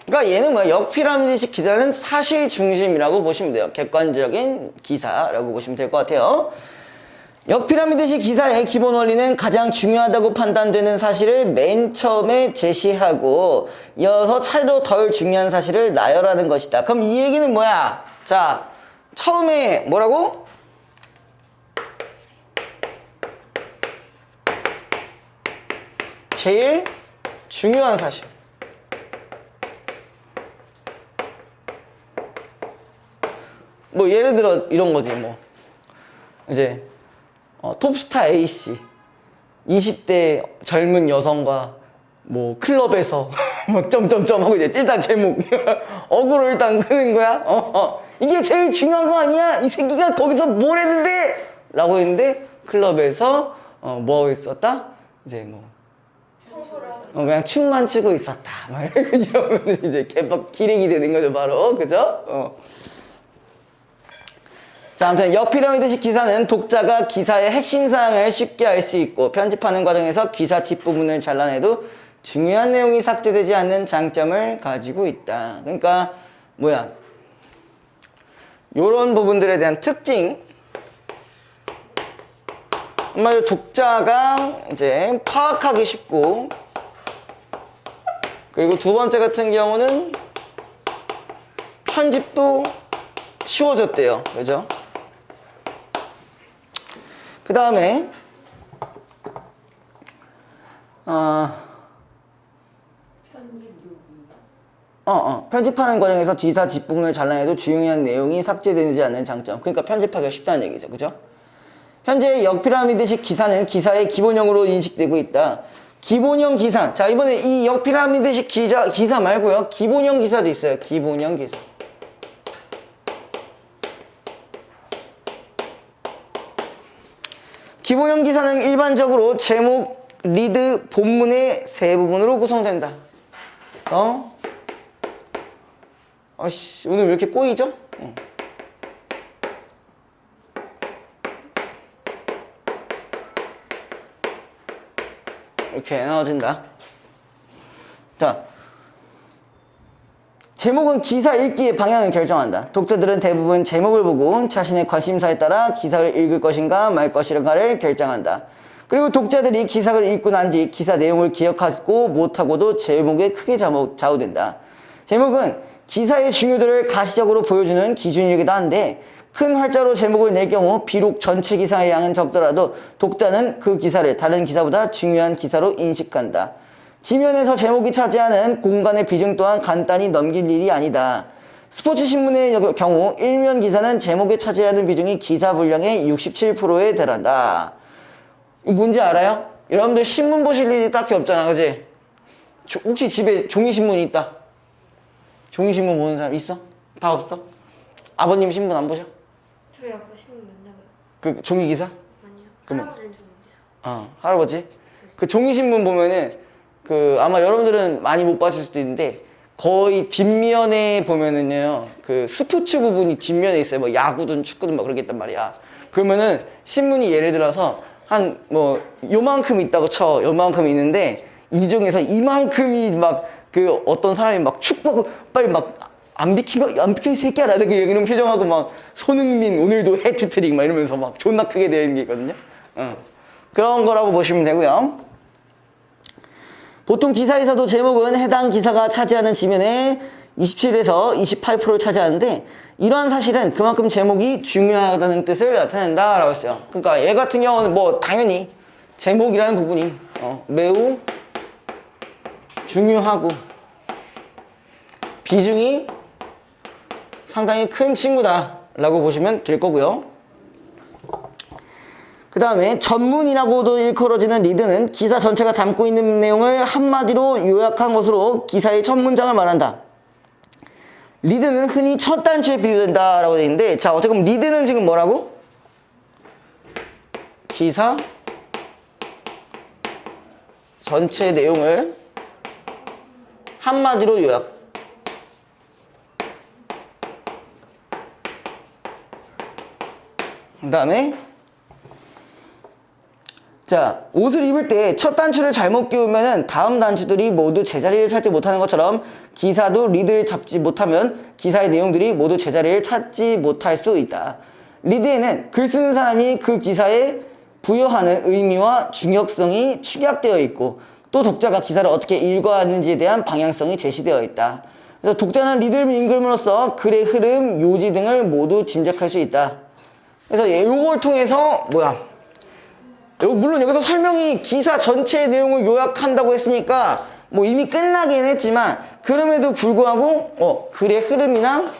그러니까 얘는 뭐야? 역피라미드식 기사는 사실 중심이라고 보시면 돼요. 객관적인 기사라고 보시면 될 것 같아요. 역피라미드식 기사의 기본 원리는 가장 중요하다고 판단되는 사실을 맨 처음에 제시하고 이어서 차례로 덜 중요한 사실을 나열하는 것이다. 그럼 이 얘기는 뭐야? 자, 처음에 뭐라고? 제일 중요한 사실. 뭐 예를 들어 이런 거지 뭐 이제 톱스타 A씨 20대 젊은 여성과 뭐 클럽에서 막 점점점 하고 이제 일단 제목 어그로 일단 끄는 거야. 이게 제일 중요한 거 아니야? 이 새끼가 거기서 뭘 했는데? 라고 했는데 클럽에서 뭐 하고 있었다? 이제 뭐 그냥 춤만 추고 있었다. 막 이러면 이제 개빡 기레기 되는 거죠 바로. 그죠? 자, 아무튼 역피라미드식 기사는 독자가 기사의 핵심 사항을 쉽게 알 수 있고 편집하는 과정에서 기사 뒷부분을 잘라내도 중요한 내용이 삭제되지 않는 장점을 가지고 있다. 그러니까 뭐야? 요런 부분들에 대한 특징. 한마디로 독자가 이제 파악하기 쉽고, 그리고 두 번째 같은 경우는 편집도 쉬워졌대요. 그죠? 그 다음에 편집하는 과정에서 기사 뒷부분을 잘라내도 중요한 내용이 삭제되지 않는 장점. 그러니까 편집하기가 쉽다는 얘기죠. 그죠? 현재 역피라미드식 기사는 기사의 기본형으로 인식되고 있다. 기본형 기사. 자, 이번에 이 역피라미드식 기사 말고요. 기본형 기사도 있어요. 기본형 기사. 기본형 기사는 일반적으로 제목, 리드, 본문의 세 부분으로 구성된다. 오늘 왜 이렇게 꼬이죠? 이렇게 나눠진다. 자, 제목은 기사 읽기의 방향을 결정한다. 독자들은 대부분 제목을 보고 자신의 관심사에 따라 기사를 읽을 것인가 말 것인가를 결정한다. 그리고 독자들이 기사를 읽고 난 뒤 기사 내용을 기억하고 못하고도 제목에 크게 좌우된다. 제목은 기사의 중요도를 가시적으로 보여주는 기준이기도 한데 큰 활자로 제목을 낼 경우 비록 전체 기사의 양은 적더라도 독자는 그 기사를 다른 기사보다 중요한 기사로 인식한다. 지면에서 제목이 차지하는 공간의 비중 또한 간단히 넘길 일이 아니다. 스포츠 신문의 경우 일면 기사는 제목에 차지하는 비중이 기사 분량의 67%에 달한다. 이거 뭔지 알아요? 여러분들 신문 보실 일이 딱히 없잖아, 그지? 혹시 집에 종이신문이 있다? 종이신문 보는 사람 있어? 다 없어? 아버님 신문 안 보셔? 저희 아빠 신문 맨날 봐요. 그 종이기사? 아니요. 그러면- 할아버지는 좀 있어. 할아버지? 그 종이신문 보면은 그 아마 여러분들은 많이 못 봤을 수도 있는데 거의 뒷면에 보면은요 그 스포츠 부분이 뒷면에 있어요. 뭐 야구든 축구든 막 그러겠단 말이야. 그러면은 신문이 예를 들어서 한 뭐 요만큼 있다고 쳐. 요만큼 있는데 이 중에서 이만큼이 막 그 어떤 사람이 막 축구하고 빨리 막 안 비키면 이 새끼야 라는 이런 표정하고 막 손흥민 오늘도 해트트릭 막 이러면서 막 존나 크게 되어 있는 게 있거든요. 그런 거라고 보시면 되고요. 보통 기사에서도 제목은 해당 기사가 차지하는 지면의 27에서 28%를 차지하는데 이러한 사실은 그만큼 제목이 중요하다는 뜻을 나타낸다라고 했어요. 그러니까 얘 같은 경우는 뭐 당연히 제목이라는 부분이 매우 중요하고 비중이 상당히 큰 친구다라고 보시면 될 거고요. 그 다음에 전문이라고도 일컬어지는 리드는 기사 전체가 담고 있는 내용을 한마디로 요약한 것으로 기사의 첫 문장을 말한다. 리드는 흔히 첫 단추에 비유된다 라고 되어 있는데, 자, 어쨌든 리드는 지금 뭐라고? 기사 전체 내용을 한마디로 요약. 그 다음에 자, 옷을 입을 때 첫 단추를 잘못 끼우면은 다음 단추들이 모두 제자리를 찾지 못하는 것처럼 기사도 리드를 잡지 못하면 기사의 내용들이 모두 제자리를 찾지 못할 수 있다. 리드에는 글 쓰는 사람이 그 기사에 부여하는 의미와 중요성이 축약되어 있고 또 독자가 기사를 어떻게 읽어야 하는지에 대한 방향성이 제시되어 있다. 그래서 독자는 리드를 읽음으로써 글의 흐름, 요지 등을 모두 짐작할 수 있다. 그래서 이걸 통해서 물론 여기서 설명이 기사 전체의 내용을 요약한다고 했으니까 뭐 이미 끝나긴 했지만 그럼에도 불구하고 글의 흐름이나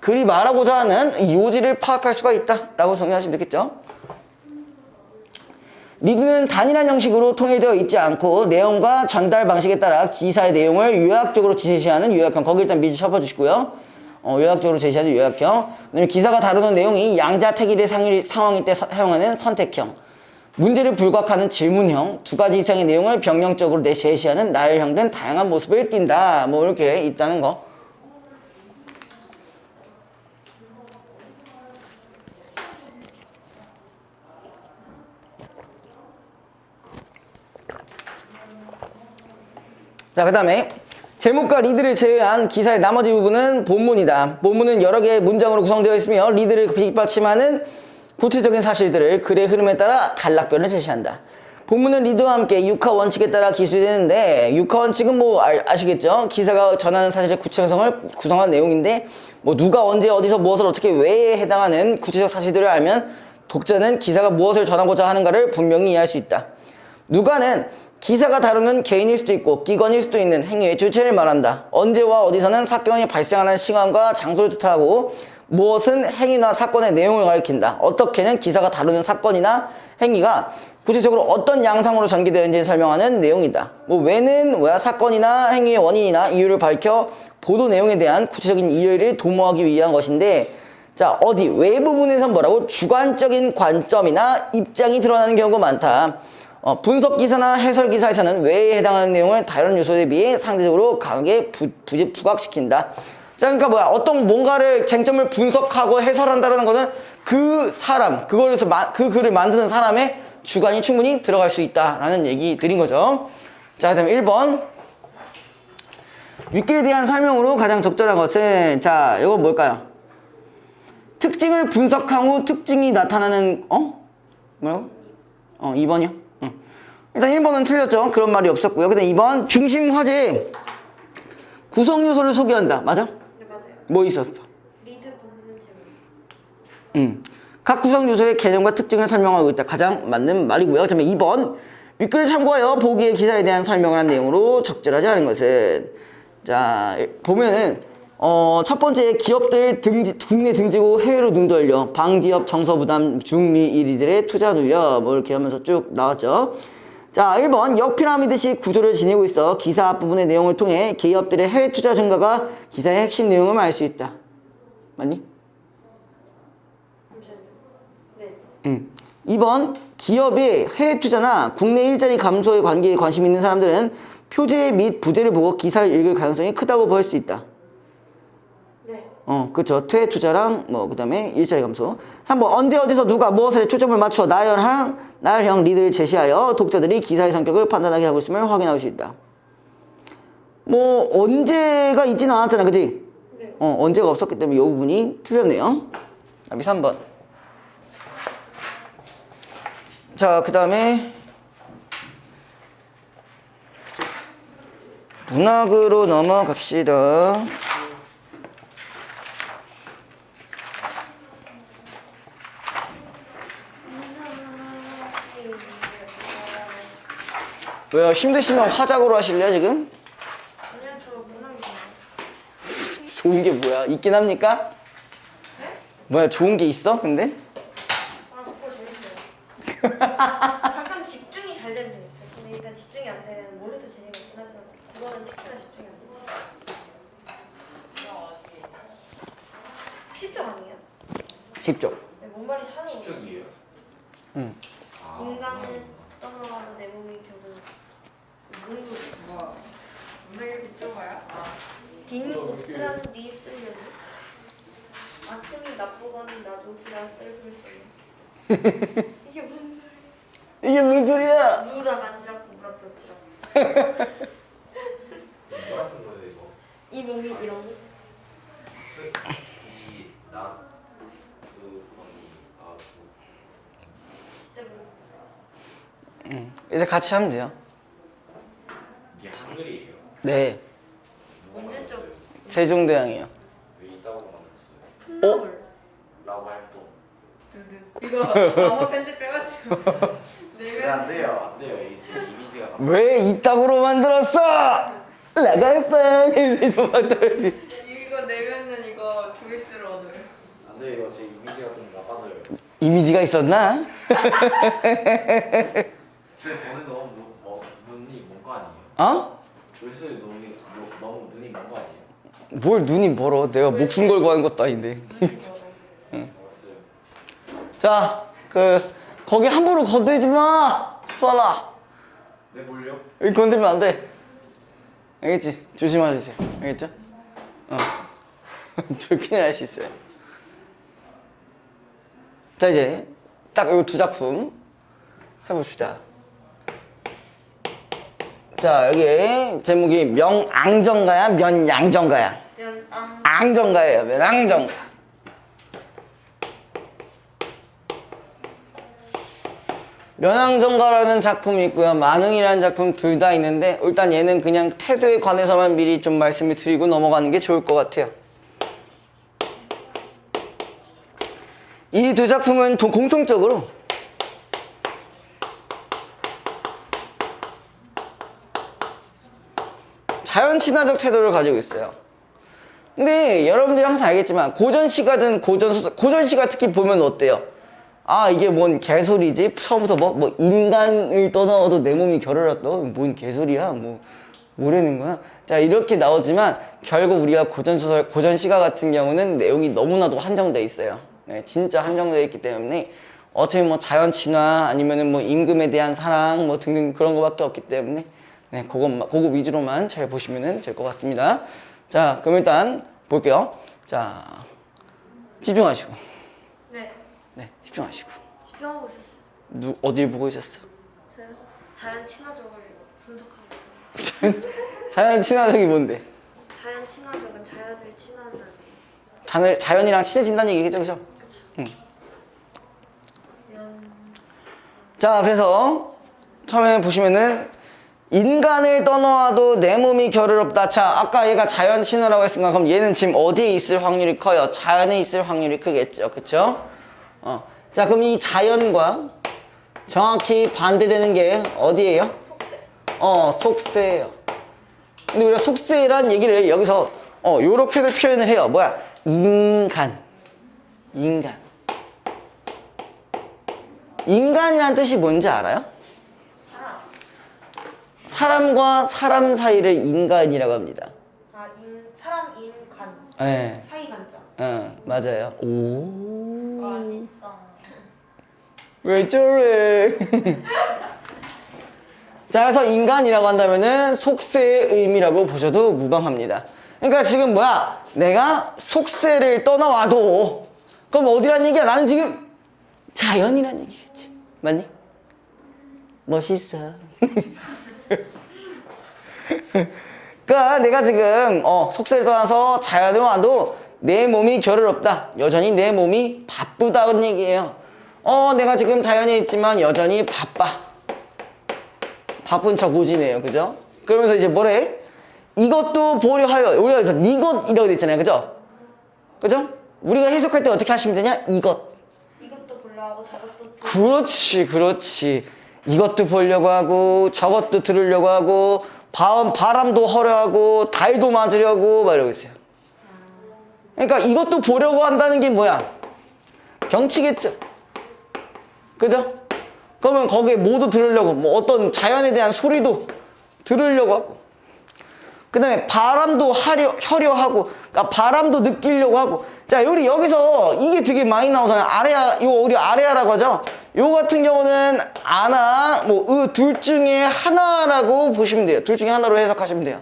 글이 말하고자 하는 이 요지를 파악할 수가 있다라고 정리하시면 되겠죠. 리드는 단일한 형식으로 통일되어 있지 않고 내용과 전달 방식에 따라 기사의 내용을 요약적으로 제시하는 요약형. 거기 일단 미리 쳐봐주시고요. 요약적으로 제시하는 요약형. 그다음에 기사가 다루는 내용이 양자택일의 상황일 때 사용하는 선택형. 문제를 불각하는 질문형. 두 가지 이상의 내용을 병령적으로 제시하는 나열형 등 다양한 모습을 띈다. 뭐 이렇게 있다는 거. 자, 그 다음에 제목과 리드를 제외한 기사의 나머지 부분은 본문이다. 본문은 여러 개의 문장으로 구성되어 있으며 리드를 뒷받침하는 구체적인 사실들을 글의 흐름에 따라 단락별을 제시한다. 본문은 리드와 함께 육하 원칙에 따라 기술되는데 육하 원칙은 뭐 아시겠죠? 기사가 전하는 사실의 구체성을 구성한 내용인데 뭐 누가 언제 어디서 무엇을 어떻게 왜 해당하는 구체적 사실들을 알면 독자는 기사가 무엇을 전하고자 하는가를 분명히 이해할 수 있다. 누가는 기사가 다루는 개인일 수도 있고 기관일 수도 있는 행위의 주체를 말한다. 언제와 어디서는 사건이 발생하는 시간과 장소를 뜻하고 무엇은 행위나 사건의 내용을 가리킨다. 어떻게는 기사가 다루는 사건이나 행위가 구체적으로 어떤 양상으로 전개되는지 설명하는 내용이다. 뭐 왜는 왜 사건이나 행위의 원인이나 이유를 밝혀 보도 내용에 대한 구체적인 이해를 도모하기 위한 것인데, 자, 어디 왜 부분에선 뭐라고? 주관적인 관점이나 입장이 드러나는 경우가 많다. 분석 기사나 해설 기사에서는 왜에 해당하는 내용을 다른 요소에 비해 상대적으로 강하게 부각시킨다. 자, 그러니까 어떤 뭔가를 쟁점을 분석하고 해설한다는 거는 그 사람, 그거에서 그 글을 만드는 사람의 주관이 충분히 들어갈 수 있다라는 얘기 드린 거죠. 자, 그다음에 1번. 윗글에 대한 설명으로 가장 적절한 것은, 자, 이거 뭘까요? 특징을 분석한 후 특징이 나타나는, 뭐라고? 2번이요? 일단 1번은 틀렸죠. 그런 말이 없었고요. 그 다음 2번. 중심 화제의 구성 요소를 소개한다. 맞아? 네, 맞아요. 뭐 있었어? 리드 본문 제목. 각 구성 요소의 개념과 특징을 설명하고 있다. 가장 맞는 말이고요. 그다음에 2번 윗글을 참고하여 보기의 기사에 대한 설명을 한 내용으로 적절하지 않은 것은 자 보면은 첫 번째 기업들 국내 등지고 해외로 눈 돌려 방기업 정서부담 중미 1위들의 투자 눌려 뭐 이렇게 하면서 쭉 나왔죠. 자 1번 역피라미드식 구조를 지니고 있어 기사 앞부분의 내용을 통해 기업들의 해외 투자 증가가 기사의 핵심 내용을 알 수 있다. 맞니? 네. 2번 기업의 해외 투자나 국내 일자리 감소의 관계에 관심 있는 사람들은 표제 및 부제를 보고 기사를 읽을 가능성이 크다고 볼 수 있다. 네. 그쵸. 퇴 투자랑 뭐 그다음에 일자리 감소. 3번 언제 어디서 누가 무엇에 초점을 맞춰 나열형 리드를 제시하여 독자들이 기사의 성격을 판단하게 하고 있음을 확인할 수 있다. 뭐 언제가 있지는 않았잖아, 그치? 네. 언제가 없었기 때문에 이 부분이 틀렸네요. 다음에 3번. 자, 그 다음에 문학으로 넘어갑시다. 왜요? 힘드시면 화작으로 하실래요, 지금? 아니요, 저 문학이 좋은 게 뭐야? 있긴 합니까? 뭐야, 좋은 게 있어, 근데? 그거 재밌어요. 잠깐 집중이 잘 되면 재밌어요. 근데 일단 집중이 안 되면 뭘 해도 재미가 없긴 하지만 그거는 특히나 집중이 안 되죠. 10점 아니에요? 10조. 네, 뭔 말인지 하는 거예요. 쪽이에요? 응. 인간은 떠나가는 내 몸이 결국 뭐야? 문학의 빗조가야? 빈 옷이라는 네 쓰려니 아침이 나쁘건 나도 기라 셀을 써요. 이게 뭔 소리야? 이게 무슨 소리야? 무라 만지라고 무락졌지라. 누가 쓴 거예요 이거? 이 몸이 이런 거. 진짜 모르겠어요. 이제 같이 하면 돼요. 이게 한글이에요? 네. 누가 언제적? 만들었어요? 세종대왕이요. 왜 이따고 만들었어요? 풋나물. 라고 할 또. 이거 아마 편집해가지고 네, 안 돼요, 안 돼요. 이게 제 이미지가 나. 왜 이따구로 만들었어? 라갈 뻔. 이거 내면은 이거 조회수를 얻어요. 안 돼요, 이거 제 이미지가 좀 나빠져요. 이미지가 있었나? 제 돈이 너무 눈이 먼 거 아니에요? 어? 조회수에 너무 눈이 먼 거 아니에요? 뭘 눈이 멀어. 내가 목숨 걸고 하는 것도 아닌데. 알았어요. 자, 거기 함부로 건들지 마. 수아나. 네, 뭘요? 여기 건들면 안 돼. 알겠지? 조심하세요. 알겠죠? 저 큰일 날 수 있어요. 자, 이제 딱 이 두 작품 해봅시다. 자, 여기 제목이 명앙정가야, 면양정가야? 면앙. 앙정가예요, 면앙정가. 면왕정가라는 작품이 있고요. 만흥이라는 작품 둘 다 있는데 일단 얘는 그냥 태도에 관해서만 미리 좀 말씀을 드리고 넘어가는 게 좋을 것 같아요. 이 두 작품은 공통적으로 자연 친화적 태도를 가지고 있어요. 근데 여러분들이 항상 알겠지만 고전시가든 고전시가 특히 보면 어때요? 아, 이게 뭔 개소리지? 처음부터 뭐 인간을 떠나도 내 몸이 결을 얻다. 뭔 개소리야? 뭐라는 거야? 자, 이렇게 나오지만 결국 우리가 고전소설, 고전시가 같은 경우는 내용이 너무나도 한정돼 있어요. 네, 진짜 한정돼 있기 때문에 어차피 뭐 자연 친화 아니면은 뭐 임금에 대한 사랑 뭐 등등 그런 거밖에 없기 때문에 네, 그거 위주로만 잘 보시면 될 것 같습니다. 자, 그럼 일단 볼게요. 자, 집중하시고. 네. 네, 집중하시고. 집중하고 있었어요. 어딜 보고 있었어? 저요? 자연 친화적을 분석하고 있어요. 자연 친화적이 뭔데? 자연 친화적은 자연을 친화한다는. 자연이랑 친해진다는 얘기겠죠, 그죠? 응. 자, 그래서 처음에 보시면은 인간을 떠나도 내 몸이 결을 없다. 자, 아까 얘가 자연 친화라고 했으니까 그럼 얘는 지금 어디에 있을 확률이 커요? 자연에 있을 확률이 크겠죠, 그쵸? 자, 그럼 이 자연과 정확히 반대되는 게 어디예요? 속세. 속세예요. 근데 우리가 속세란 얘기를 여기서 요렇게도 표현을 해요. 뭐야? 인간. 인간이란 뜻이 뭔지 알아요? 사람. 사람과 사람 사이를 인간이라고 합니다. 사람 인간. 네. 사이 간자. 맞아요. 오. 맛있어. 왜 저래? 자, 그래서 인간이라고 한다면은 속세의 의미라고 보셔도 무방합니다. 그러니까 지금 뭐야? 내가 속세를 떠나와도 그럼 어디란 얘기야? 나는 지금 자연이란 얘기겠지. 맞니? 멋있어. 그러니까 내가 지금 속세를 떠나서 자연에 와도 내 몸이 결을 없다. 여전히 내 몸이 바쁘다는 얘기예요. 내가 지금 자연에 있지만 여전히 바빠. 바쁜 척 오지네요. 그죠? 그러면서 이제 뭐래? 이것도 보려하여. 우리가 여기서 이것이라고 돼 있잖아요. 그죠? 그죠? 우리가 해석할 때 어떻게 하시면 되냐? 이것도 보려고 저것도 그렇지. 이것도 보려고 하고 저것도 들으려고 하고 바람도 허려하고 달도 맞으려고 막 이러고 있어요. 그러니까 이것도 보려고 한다는 게 뭐야? 경치겠죠. 그죠? 그러면 거기에 모두 들으려고 뭐 어떤 자연에 대한 소리도 들으려고 하고 그 다음에 바람도 혀려하고 그러니까 바람도 느끼려고 하고 자 우리 여기서 이게 되게 많이 나오잖아요. 아레아 이거 우리 아레아라고 하죠. 요 같은 경우는 아나 둘 중에 하나라고 보시면 돼요. 둘 중에 하나로 해석하시면 돼요.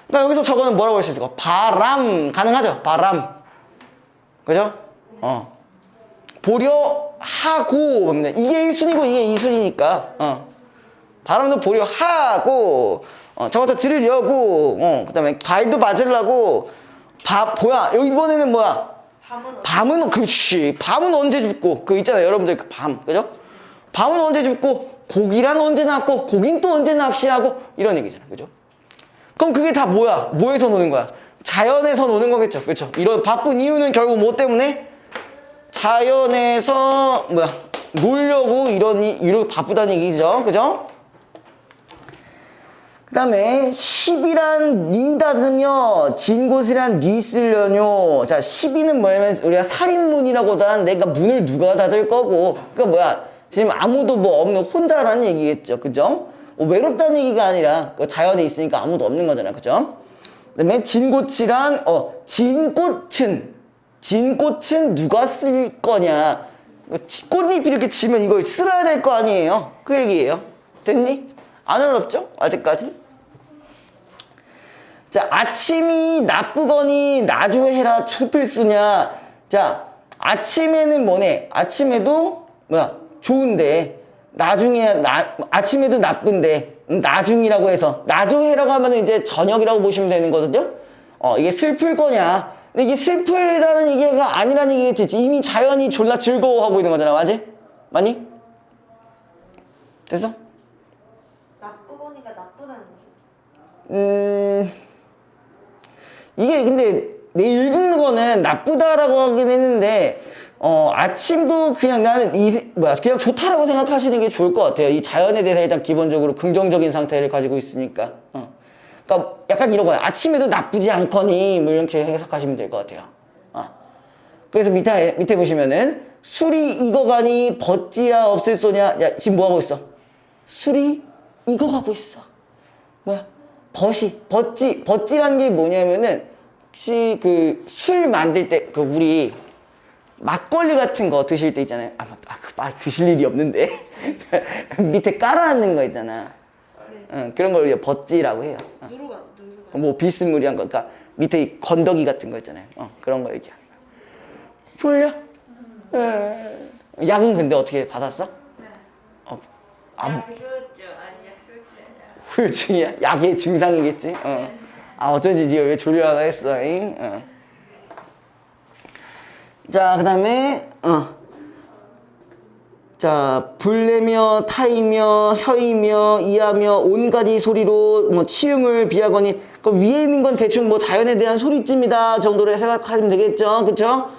그러니까 여기서 저거는 뭐라고 할 수 있을까? 바람 가능하죠? 바람 그죠? 보려 하고 이게 1순위고 이게 2순위니까 바람도 보려 하고 저것도 들으려고 그 다음에 달도 맞으려고 뭐야 이번에는 뭐야 밤은 그렇지 밤은 언제 죽고 그 있잖아요 여러분들 그 밤 그죠? 밤은 언제 죽고 고기란 언제 낳고 고긴 또 언제 낚시하고 이런 얘기잖아 그죠? 그럼 그게 다 뭐야? 뭐에서 노는 거야? 자연에서 노는 거겠죠 그렇죠? 이런 바쁜 이유는 결국 뭐 때문에? 자연에서 놀려고 이런 바쁘다는 얘기죠 그죠? 그 다음에 10이란 니 닫으며 진곳이란 니 쓰려뇨. 자 12는 뭐냐면 우리가 살인문이라고도 하는 내가 문을 누가 닫을 거고 그러니까 뭐야 지금 아무도 없는 혼자라는 얘기겠죠 그죠? 외롭다는 얘기가 아니라 자연에 있으니까 아무도 없는 거잖아 그죠? 그 다음에 진꽃이란 진꽃은 누가 쓸 거냐 꽃잎 이렇게 지면 이걸 쓸어야 될 거 아니에요 그 얘기예요 됐니? 안 어렵죠? 아직까진? 자, 아침이 나쁘거니 나주해라 초필수냐. 자, 아침에는 뭐네? 아침에도 좋은데 아침에도 나쁜데 나중이라고 해서 나주해라고 하면 이제 저녁이라고 보시면 되는 거거든요. 이게 슬플 거냐? 근데 이게 슬프다는 얘기가 아니라는 얘기겠지. 이미 자연이 졸라 즐거워하고 있는 거잖아, 맞니? 됐어? 나쁘거니가 나쁘다는 거죠. 이게 근데 내 읽은 거는 나쁘다라고 하긴 했는데 아침도 그냥 나는 그냥 좋다라고 생각하시는 게 좋을 것 같아요. 이 자연에 대해서 일단 기본적으로 긍정적인 상태를 가지고 있으니까. 그러니까 약간 이런 거야. 아침에도 나쁘지 않거니 뭐 이렇게 해석하시면 될 것 같아요. 그래서 밑에 보시면은 술이 익어가니 벗지야 없을 소냐. 야, 지금 뭐 하고 있어? 술이 익어가고 있어. 벗지라는 게 뭐냐면은 혹시 그 술 만들 때 우리 막걸리 같은 거 드실 때 있잖아요. 그 말 드실 일이 없는데 밑에 깔아놓는 거 있잖아. 그런 걸 우리가 벗지라고 해요. 누르가 뭐 비스무리한 거, 그러니까 밑에 건더기 같은 거 있잖아요. 그런 거 얘기하는 거야. 졸려? 약은 근데 어떻게 받았어? 후유증이야? 약의 증상이겠지? 어쩐지 니가 왜 졸려하나 했어. 자, 그 다음에 자, 불내며 타이며 혀이며 이하며 온가지 소리로 치음을 비하거니 그 위에 있는 건 대충 자연에 대한 소리쯤이다 정도로 생각하시면 되겠죠? 그쵸?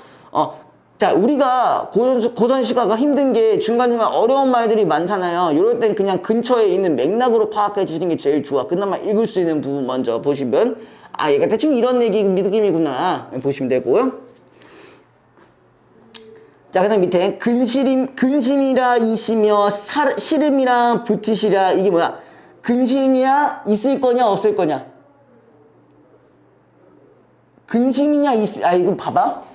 자, 우리가 고전시가가 힘든 게 중간중간 어려운 말들이 많잖아요. 이럴 땐 그냥 근처에 있는 맥락으로 파악해 주시는 게 제일 좋아. 그나마 읽을 수 있는 부분 먼저 보시면 아, 얘가 대충 이런 얘기 느낌이구나 보시면 되고요. 자, 그 다음 밑에 근심이라 이시며 시름이라 붙으시라. 이게 뭐야? 근심이야 있을 거냐 없을 거냐? 근심이냐 이거 봐봐.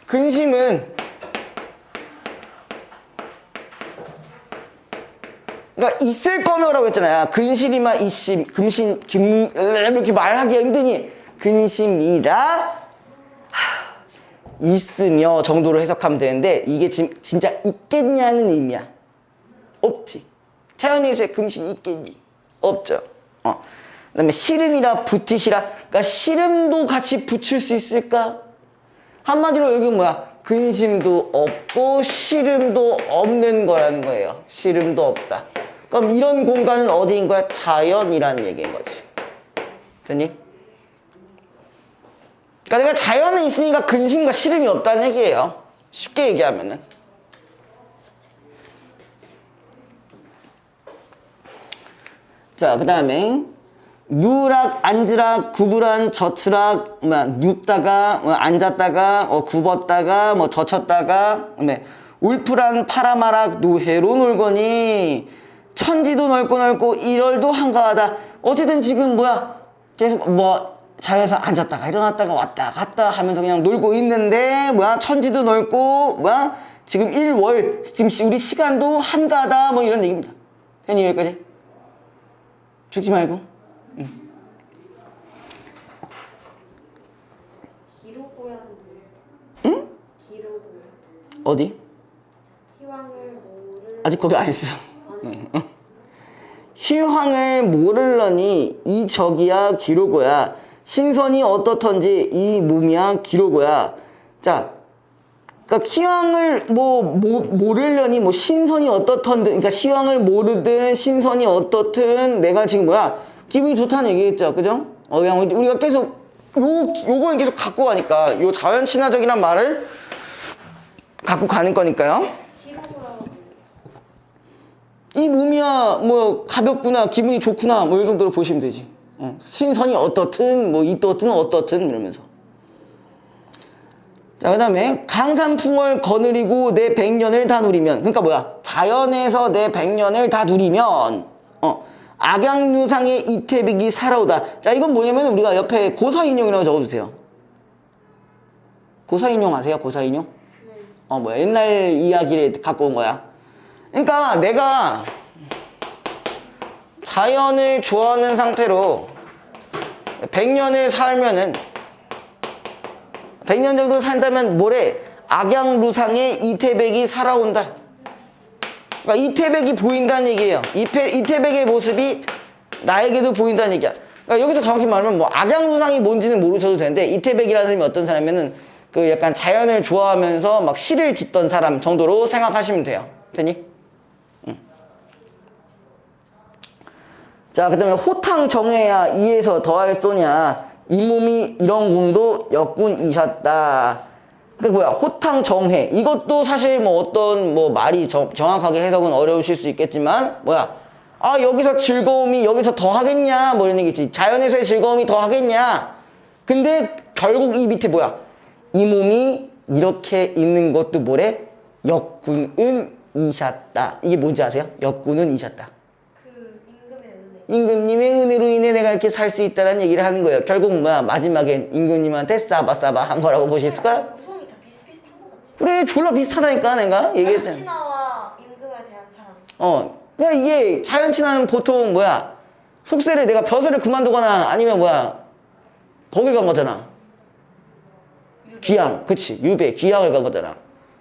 근심은 그러니까 있을 거며라고 했잖아요. 근심이마 이심 이렇게 말하기가 힘드니 근심이라 있으며 정도로 해석하면 되는데 이게 진짜 있겠냐는 의미야. 없지. 자연에서의 근심이 있겠니? 없죠. 그 다음에 시름이라 붙이시라. 그러니까 시름도 같이 붙일 수 있을까? 한마디로 여기 뭐야? 근심도 없고 시름도 없는 거라는 거예요. 시름도 없다. 그럼 이런 공간은 어디인 거야? 자연이라는 얘기인 거지. 됐니? 그러니까 내가 자연에 있으니까 근심과 시름이 없다는 얘기예요. 쉽게 얘기하면은. 자, 그 다음에 누락, 앉으락, 구부란, 젖으락, 눕다가, 앉았다가, 굽었다가, 젖혔다가, 울프란, 파라마락, 노회로 놀거니, 천지도 넓고 일월도 한가하다. 어쨌든 지금 뭐야? 계속 자연에서 앉았다가 일어났다가 왔다 갔다 하면서 그냥 놀고 있는데, 천지도 넓고, 지금 일월, 지금 우리 시간도 한가하다, 이런 얘기입니다. 됐니, 여기까지? 죽지 말고. 기로고야는 응? 기로고야. 어디? 희왕을 모를. 아직 거기 안 했어. 희황을 모를러니 이 적이야 기로고야. 신선이 어떻던지 이 몸이야 기로고야. 자, 그러니까 희황을 모르려니 신선이 어떻던든, 그러니까 시황을 모르든 신선이 어떻든 내가 지금 기분이 좋다는 얘기겠죠, 그죠? 그냥 우리가 계속 요걸 계속 갖고 가니까 요 자연 친화적이란 말을 갖고 가는 거니까요. 기로고야가 이 몸이야 가볍구나, 기분이 좋구나, 이 정도로 보시면 되지. 신선이 어떻든 어떻든 이러면서. 자, 그 다음에 강산풍을 거느리고 내 100년을 다 누리면, 그러니까 자연에서 내 100년을 다 누리면 악양루상의 이태백이 살아오다. 자, 이건 뭐냐면 우리가 옆에 고사인용이라고 적어주세요. 고사인용 아세요? 고사인용? 옛날 이야기를 갖고 온 거야. 그러니까 내가 자연을 좋아하는 상태로 100년을 살면은 100년 정도 산다면 뭐래? 악양루상의 이태백이 살아온다. 그러니까 이태백이 보인다는 얘기예요. 이태백의 모습이 나에게도 보인다는 얘기야. 그러니까 여기서 정확히 말하면 악양루상이 뭔지는 모르셔도 되는데, 이태백이라는 사람이 어떤 사람이면은 그 약간 자연을 좋아하면서 막 시를 짓던 사람 정도로 생각하시면 돼요. 되니? 자, 그 다음에 호탕 정해야 이에서 더할 소냐. 이 몸이 이런 공도 역군이셨다. 그러니까 호탕 정해. 이것도 사실 어떤 말이 정확하게 해석은 어려우실 수 있겠지만, 여기서 즐거움이 여기서 더 하겠냐, 이런 얘기지. 자연에서의 즐거움이 더 하겠냐. 근데 결국 이 밑에 이 몸이 이렇게 있는 것도 뭐래? 역군은 이셨다. 이게 뭔지 아세요? 역군은 이셨다. 그 임금의 은혜. 임금님의 은혜로 인해 내가 이렇게 살 수 있다는 얘기를 하는 거예요. 결국 마지막엔 임금님한테 싸바싸바 한 거라고 보실 수 있을까요? 구성이 다 비슷비슷한 것 같지. 그래, 졸라 비슷하다니까 내가 얘기했잖아. 신화와 임금에 대한 사랑. 그러니까 이게 자연친화는 보통 속세를 내가 벼슬을 그만두거나 아니면 거길 간 거잖아. 귀양, 그치, 유배, 귀양을 간 거잖아.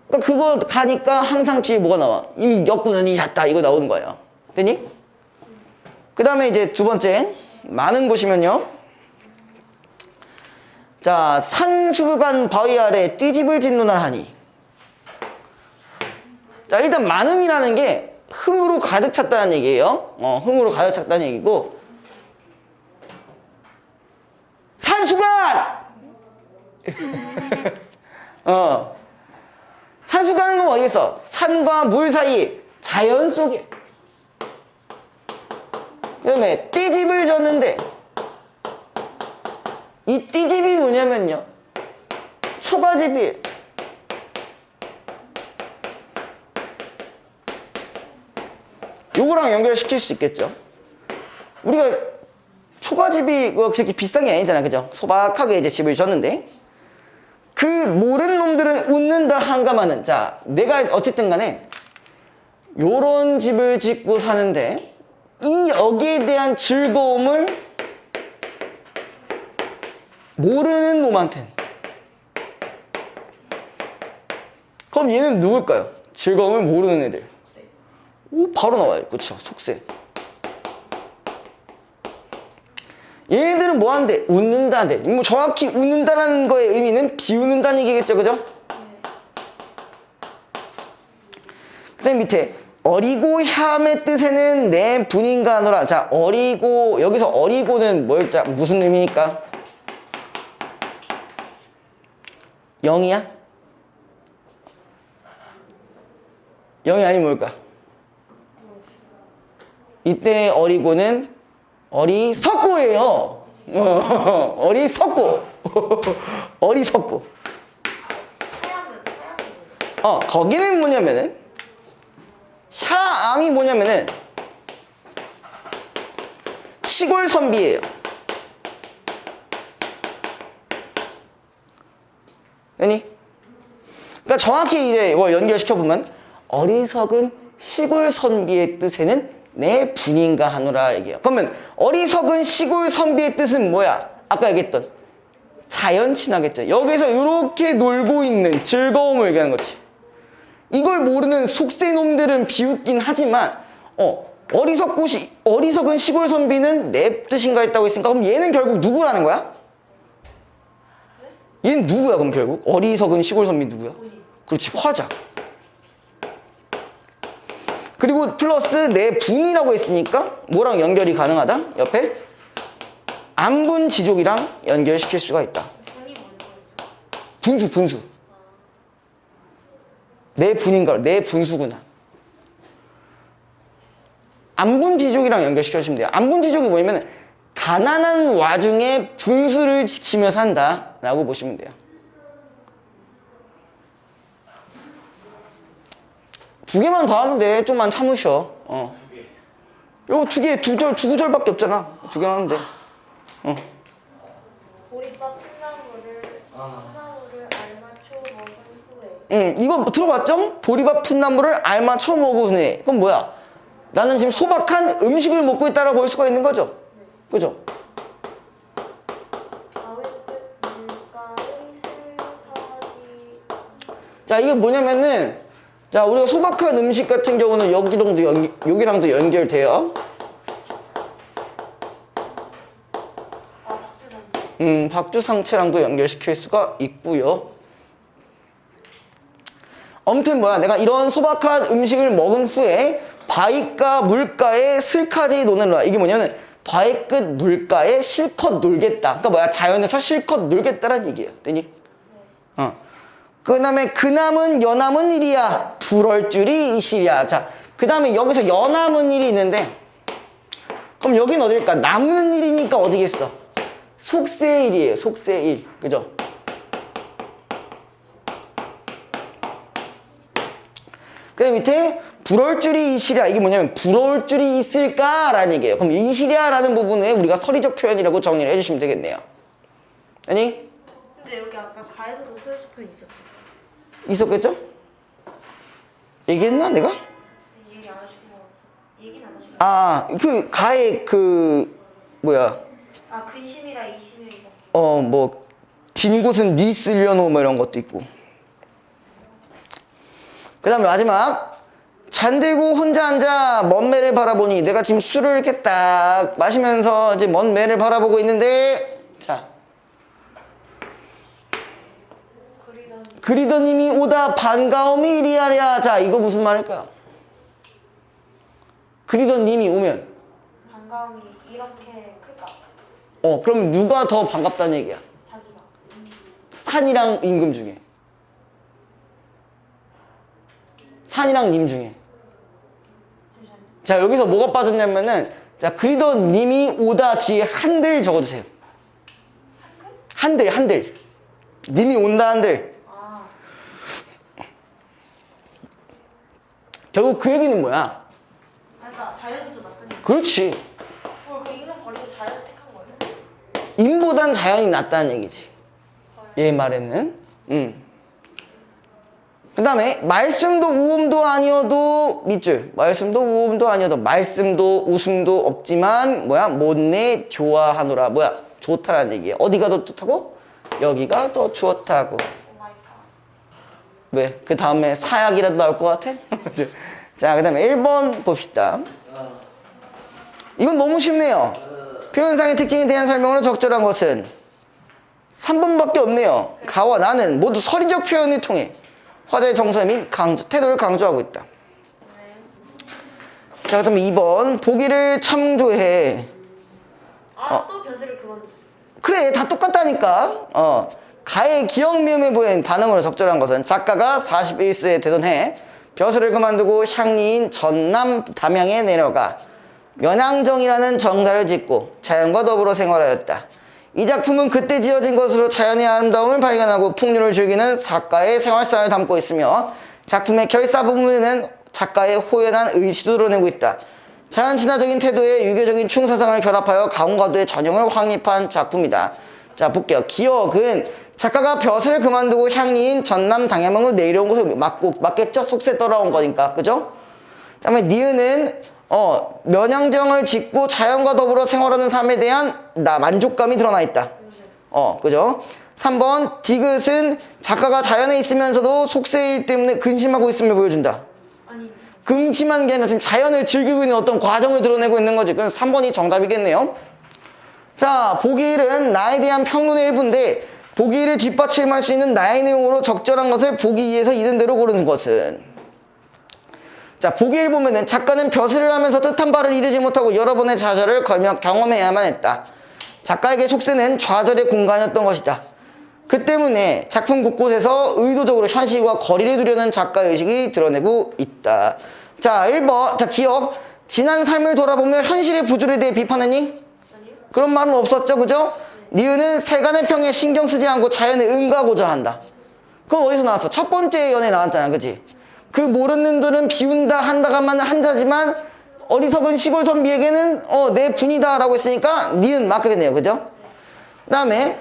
그러니까 그거 가니까 항상 뒤에 뭐가 나와? 역군은 이셨다, 이거 나오는 거예요. 됐니? 그 다음에 이제 두 번째, 많은 보시면요. 자, 산수간 바위 아래 띠집을 짓누나 하니. 자, 일단 많은이라는 게 흥으로 가득 찼다는 얘기예요. 흥으로 가득 찼다는 얘기고, 산수간! 산수가는 건 어디겠어? 산과 물 사이 자연 속에. 그다음에 띠집을 줬는데 이 띠집이 뭐냐면요, 초가집이에요. 요거랑 연결시킬 수 있겠죠. 우리가 초가집이 그렇게 비싼 게 아니잖아, 그죠? 소박하게 이제 집을 줬는데 그 모르는 놈들은 웃는다 한가마는, 자, 내가 어쨌든 간에 요런 집을 짓고 사는데 이 여기에 대한 즐거움을 모르는 놈한텐, 그럼 얘는 누굴까요? 즐거움을 모르는 애들. 오, 바로 나와요. 그쵸? 속세. 얘네들은 뭐 한대? 웃는다는데. 뭐 정확히 웃는다라는 거의 의미는 비웃는다는 얘기겠죠, 그죠? 그 다음 밑에 어리고 혐의 뜻에는 내 분인가 하노라. 자, 어리고, 여기서 어리고는 뭘자, 무슨 의미니까? 0이야? 0이 아니면 뭘까? 이때 어리고는 어리석고예요. 어리석고. 어리석고. 거기는 뭐냐면은, 샤암이 뭐냐면은 시골 선비예요. 아니? 그러니까 정확히 이제 뭐 연결시켜 보면 어리석은 시골 선비의 뜻에는 내 분인가 하노라 얘기해요. 그러면 어리석은 시골 선비의 뜻은 뭐야? 아까 얘기했던 자연 친화겠죠. 여기서 이렇게 놀고 있는 즐거움을 얘기하는 거지. 이걸 모르는 속세놈들은 비웃긴 하지만 어리석은 시골 선비는 내 뜻인가 했다고 했으니까 그럼 얘는 결국 누구라는 거야? 얘는 누구야 그럼 결국? 어리석은 시골 선비 누구야? 그렇지, 화자. 그리고 플러스 내 분이라고 했으니까 뭐랑 연결이 가능하다? 옆에 안분지족이랑 연결시킬 수가 있다. 분이 뭔지 분수. 내 분인가? 내 분수구나. 안분지족이랑 연결시켜주시면 돼요. 안분지족이 뭐냐면 가난한 와중에 분수를 지키며 산다 라고 보시면 돼요. 두 개만 더 하면 돼. 좀만 참으셔. 요거 두 구절밖에 없잖아. 두 개만 하면 돼. 보리밥 풋나물을 알맞춰 먹은 후에. 이거 들어봤죠? 보리밥 풋나물을 알맞춰 먹은 후에. 그럼 뭐야? 나는 지금 소박한 음식을 먹고 있다라고 볼 수가 있는 거죠? 그죠? 자, 이게 뭐냐면은, 자, 우리가 소박한 음식 같은 경우는 여기랑도 연결돼요. 박주상체랑도 연결시킬 수가 있고요. 아무튼 뭐야, 내가 이런 소박한 음식을 먹은 후에 바위가 물가에 슬카지 노는라. 이게 뭐냐면 바위 끝 물가에 실컷 놀겠다. 그러니까 뭐야, 자연에서 실컷 놀겠다라는 얘기예요. 되니? 그 다음에 그남은 여남은 일이야. 불얼 줄이 이실이야. 자, 그 다음에 여기서 여남은 일이 있는데, 그럼 여긴 어딜까? 남는 일이니까 어디겠어? 속세일이에요. 속세일. 그죠? 그 다음 밑에 불얼 줄이 이실이야. 이게 뭐냐면 부러울 줄이 있을까라는 얘기예요. 그럼 이실이야라는 부분에 우리가 서리적 표현이라고 정리를 해주시면 되겠네요. 아니? 근데 여기 아까 가에서도 소유적 표현 있었죠? 있었겠죠? 얘기했나 내가? 얘기 안 하시고 얘기는 안 하시고. 아, 그 가의 뭐야? 아, 근심이라 이심이 이거. 뭐 딘 곳은 니 쓰려노 뭐 이런 것도 있고. 그 다음에 마지막, 잠들고 혼자 앉아 먼 매를 바라보니. 내가 지금 술을 이렇게 딱 마시면서 이제 먼 매를 바라보고 있는데, 자, 그리던 님이 오다 반가움이 이리하랴. 자, 이거 무슨 말일까요? 그리던 님이 오면 반가움이 이렇게 클까? 그럼 누가 더 반갑다는 얘기야? 자기가. 산이랑 임금 중에. 산이랑 님 중에. 자, 여기서 뭐가 빠졌냐면은, 자, 그리던 님이 오다 뒤에 한들 적어주세요. 한들. 님이 온다 한들. 아, 결국 그 얘기는 뭐야? 그러니까 자연이 더 낫다니. 그렇지. 그 인간 버리고 자연을 택한 거예요? 인보단 자연이 낫다는 얘기지. 얘 말에는. 그 다음에 말씀도 우음도 아니어도 밑줄. 말씀도 우음도 아니어도 말씀도 웃음도 없지만 뭐야? 못내 좋아하노라. 뭐야? 좋다라는 얘기야. 어디가 더 좋다고? 여기가 더 좋다고. 오 마이 갓. 왜? 그 다음에 사약이라도 나올 것 같아? 자, 그 다음에 1번 봅시다. 이건 너무 쉽네요. 표현상의 특징에 대한 설명으로 적절한 것은 3번밖에 없네요. 가와 나는 모두 서리적 표현을 통해 화자의 정서 및 태도를 강조하고 있다. 자, 그 다음에 2번 보기를 참조해. 또 벼슬을 그만뒀어. 그래, 다 똑같다니까. 가의 기억 미음에 보인 반응으로 적절한 것은 작가가 41세에 되던 해 벼슬을 그만두고 향리인 전남 담양에 내려가 연양정이라는 정사를 짓고 자연과 더불어 생활하였다. 이 작품은 그때 지어진 것으로 자연의 아름다움을 발견하고 풍류를 즐기는 작가의 생활상을 담고 있으며 작품의 결사 부분에는 작가의 호연한 의지도 드러내고 있다. 자연 친화적인 태도에 유교적인 충사상을 결합하여 강원가도의 전형을 확립한 작품이다. 자, 볼게요. 기억은 작가가 벼슬을 그만두고 향리인 전남 당양으로 내려온 것을 맞겠죠? 속세 떠나온 거니까. 그죠? 그 다음에 니은은 면양정을 짓고 자연과 더불어 생활하는 삶에 대한 만족감이 드러나 있다. 그죠? 3번 디귿은 작가가 자연에 있으면서도 속세일 때문에 근심하고 있음을 보여준다. 아니, 근심한 게 아니라 지금 자연을 즐기고 있는 어떤 과정을 드러내고 있는 거지. 그럼 3번이 정답이겠네요. 자, 보기 1은 나에 대한 평론의 일부인데 보기 1을 뒷받침할 수 있는 나의 내용으로 적절한 것을 보기 2에서 있는 대로 고르는 것은. 자, 보기 1 보면은 작가는 벼슬을 하면서 뜻한 바를 이루지 못하고 여러 번의 좌절을 경험해야만 했다. 작가에게 속세는 좌절의 공간이었던 것이다. 그 때문에 작품 곳곳에서 의도적으로 현실과 거리를 두려는 작가의식이 드러내고 있다. 자, 1번. 자, 기억. 지난 삶을 돌아보며 현실의 부조리에 대해 비판했니? 아니요? 그런 말은 없었죠, 그죠? 니은은 세간의 평에 신경 쓰지 않고 자연에 응가하고자 한다. 그건 어디서 나왔어? 첫 번째 연에 나왔잖아, 그지? 그 모르는 들은 비운다 한다가만 한다지만 어리석은 시골 선비에게는 내 분이다 라고 했으니까 니은 맞겠네요, 그죠? 그 다음에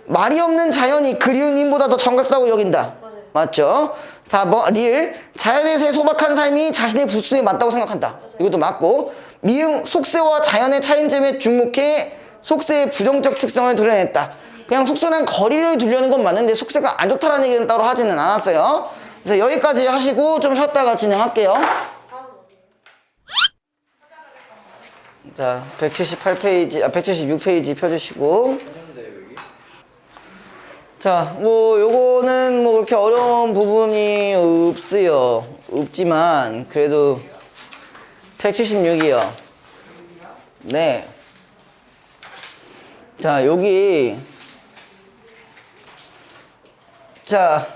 말이 없는 자연이 그리운 님보다 더 정겹다고 여긴다. 맞죠? 4번 리을 자연에서의 소박한 삶이 자신의 부수에 맞다고 생각한다. 이것도 맞고 미음 속세와 자연의 차이점에 주목해 속세의 부정적 특성을 드러냈다. 그냥 속세는 거리를 두려는 건 맞는데 속세가 안 좋다라는 얘기는 따로 하지는 않았어요. 그래서 여기까지 하시고 좀 쉬었다가 진행할게요. 자, 178페이지, 176페이지 펴주시고. 자, 뭐 요거는 뭐 그렇게 어려운 부분이 없어요. 없지만 그래도 176이요. 네. 자, 여기 자,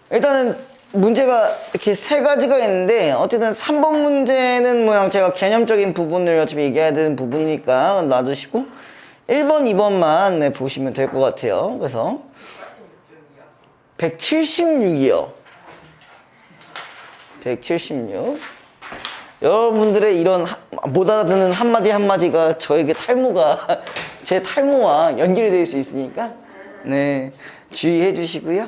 일단은 문제가 이렇게 세 가지가 있는데 어쨌든 3번 문제는 뭐야 제가 개념적인 부분을 어차피 얘기해야 되는 부분이니까 놔두시고 1번, 2번만 네, 보시면 될 것 같아요. 그래서 176이요. 176. 여러분들의 이런 못 알아듣는 한마디 한마디가 저에게 탈모가 제 탈모와 연결이 될 수 있으니까 네 주의해 주시고요.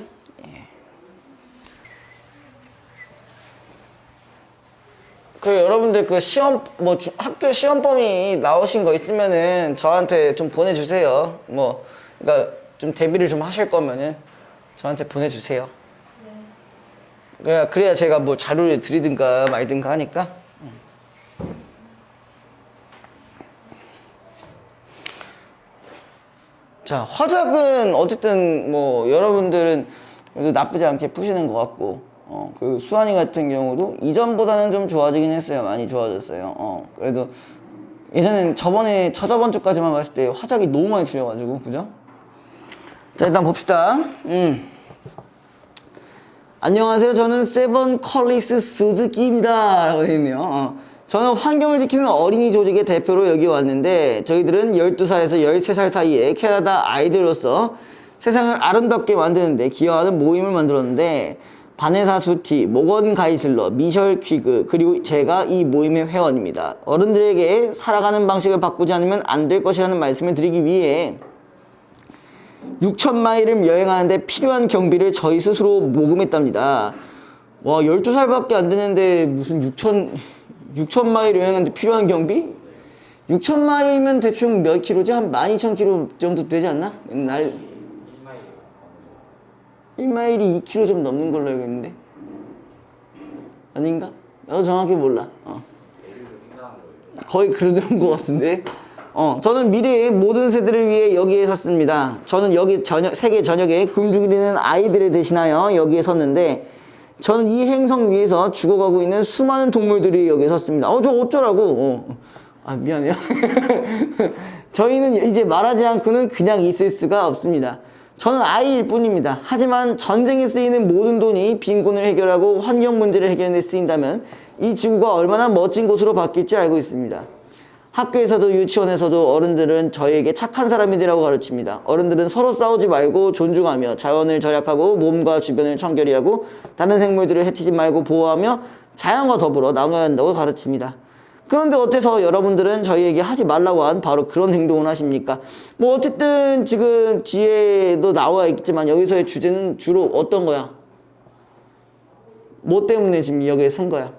그 여러분들 그 시험 뭐 학교 시험범위 나오신 거 있으면은 저한테 좀 보내주세요. 뭐 그러니까 좀 대비를 좀 하실 거면은 저한테 보내주세요. 그래야 제가 뭐 자료를 드리든가 말든가 하니까. 자, 화작은 어쨌든 뭐 여러분들은 그래도 나쁘지 않게 푸시는 것 같고 그리고 수환이 같은 경우도 이전보다는 좀 좋아지긴 했어요. 많이 좋아졌어요. 그래도 예전엔 저번 주까지만 봤을 때 화작이 너무 많이 틀려가지고 그죠? 자, 일단 봅시다. 안녕하세요. 저는 세븐 컬리스 스즈키입니다. 라고 되어 있네요. 저는 환경을 지키는 어린이 조직의 대표로 여기 왔는데 저희들은 12살에서 13살 사이에 캐나다 아이들로서 세상을 아름답게 만드는데 기여하는 모임을 만들었는데 바네사 수티, 모건 가이슬러, 미셸 퀴그 그리고 제가 이 모임의 회원입니다. 어른들에게 살아가는 방식을 바꾸지 않으면 안 될 것이라는 말씀을 드리기 위해 6,000마일을 여행하는데 필요한 경비를 저희 스스로 모금했답니다. 와, 12살밖에 안 되는데 무슨 6,000마일 여행하는데 필요한 경비? 6,000마일이면 대충 몇 킬로지? 한 12,000킬로 정도 되지 않나? 날 1마일이 2킬로 좀 넘는 걸로 알고 있는데 아닌가? 나도 정확히 몰라. 거의 그러던 것 같은데. 저는 미래의 모든 세대를 위해 여기에 섰습니다. 저는 여기 세계 전역에 굶주리는 아이들을 대신하여 여기에 섰는데 저는 이 행성 위에서 죽어가고 있는 수많은 동물들이 여기에 섰습니다. 저 어쩌라고. 미안해요. 저희는 이제 말하지 않고는 그냥 있을 수가 없습니다. 저는 아이일 뿐입니다. 하지만 전쟁에 쓰이는 모든 돈이 빈곤을 해결하고 환경 문제를 해결하는 데 쓰인다면 이 지구가 얼마나 멋진 곳으로 바뀔지 알고 있습니다. 학교에서도 유치원에서도 어른들은 저희에게 착한 사람이라고 가르칩니다. 어른들은 서로 싸우지 말고 존중하며 자연을 절약하고 몸과 주변을 청결히 하고 다른 생물들을 해치지 말고 보호하며 자연과 더불어 나눠야 한다고 가르칩니다. 그런데 어째서 여러분들은 저희에게 하지 말라고 한 바로 그런 행동을 하십니까? 뭐 어쨌든 지금 뒤에도 나와 있지만 여기서의 주제는 주로 어떤 거야? 뭐 때문에 지금 여기에 선 거야?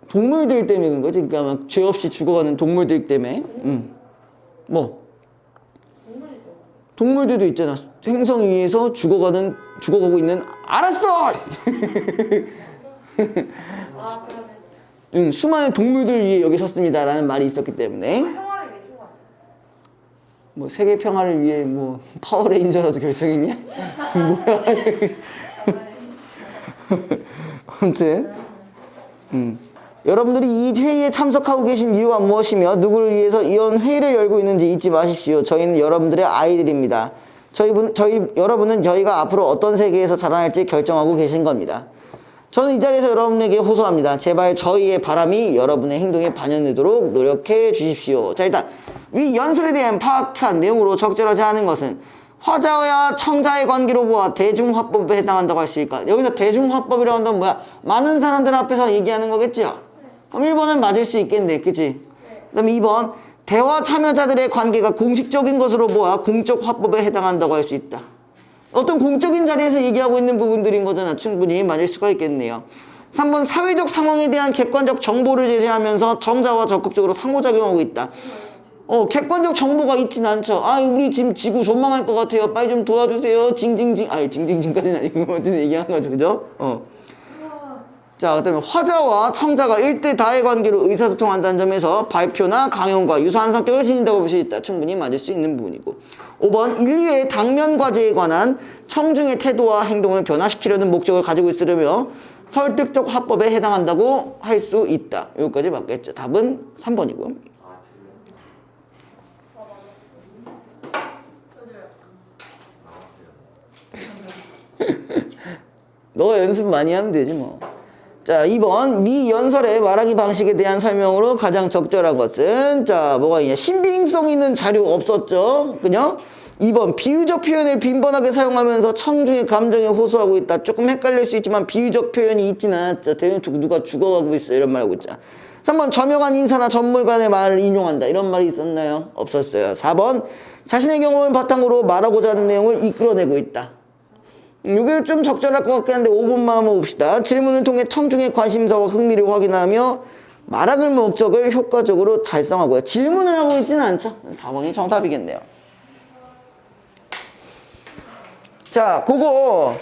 동물들 때문에 그런 거지. 그러니까 막 죄 없이 죽어가는 동물들 때문에. 뭐? 동물들도 있잖아. 행성 위에서 죽어가고 있는. 알았어. 수많은 동물들 위해 여기 섰습니다라는 말이 있었기 때문에. 평화를 위해 쓴 거 아니야? 뭐 세계 평화를 위해 뭐 파워레인저라도 결성했냐? 뭐야? 아무튼. 여러분들이 이 회의에 참석하고 계신 이유가 무엇이며 누구를 위해서 이런 회의를 열고 있는지 잊지 마십시오. 저희는 여러분들의 아이들입니다. 여러분은 저희가 앞으로 어떤 세계에서 자라날지 결정하고 계신 겁니다. 저는 이 자리에서 여러분에게 호소합니다. 제발 저희의 바람이 여러분의 행동에 반영되도록 노력해 주십시오. 자, 일단 위 연설에 대한 파악한 내용으로 적절하지 않은 것은 화자와 청자의 관계로 보아 대중화법에 해당한다고 할 수 있을까? 여기서 대중화법이라고 한다면 뭐야? 많은 사람들 앞에서 얘기하는 거겠죠? 그럼 1번은 맞을 수 있겠네, 그치? 그 다음에 2번 대화 참여자들의 관계가 공식적인 것으로 보아 공적 화법에 해당한다고 할 수 있다. 어떤 공적인 자리에서 얘기하고 있는 부분들인 거잖아. 충분히 맞을 수가 있겠네요. 3번 사회적 상황에 대한 객관적 정보를 제시하면서 청자와 적극적으로 상호작용하고 있다. 객관적 정보가 있진 않죠. 우리 지금 지구 전망할 것 같아요. 빨리 좀 도와주세요. 징징징. 징징징까지는 아니고 어쨌든 얘기한 거죠. 그죠? 자, 그 다음에 화자와 청자가 일대다의 관계로 의사소통한다는 점에서 발표나 강연과 유사한 성격을 지닌다고 볼 수 있다. 충분히 맞을 수 있는 부분이고. 5번 인류의 당면 과제에 관한 청중의 태도와 행동을 변화시키려는 목적을 가지고 있으려며 설득적 화법에 해당한다고 할 수 있다. 여기까지 맞겠죠. 답은 3번이고. 너가 연습 많이 하면 되지 뭐. 자, 2번 위 연설의 말하기 방식에 대한 설명으로 가장 적절한 것은 뭐가 있냐? 신빙성 있는 자료 없었죠? 그죠? 2번 비유적 표현을 빈번하게 사용하면서 청중의 감정에 호소하고 있다. 조금 헷갈릴 수 있지만 비유적 표현이 있지는 않았죠. 대놓고 누가 죽어가고 있어 이런 말 하고 있잖아. 3번 저명한 인사나 전문가의 말을 인용한다. 이런 말이 있었나요? 없었어요. 4번 자신의 경험을 바탕으로 말하고자 하는 내용을 이끌어내고 있다. 이게 좀 적절할 것 같긴 한데 5번만 한번 봅시다. 질문을 통해 청중의 관심사와 흥미를 확인하며 말하는 목적을 효과적으로 달성하고요. 질문을 하고 있지는 않죠. 4번이 정답이겠네요. 자, 그거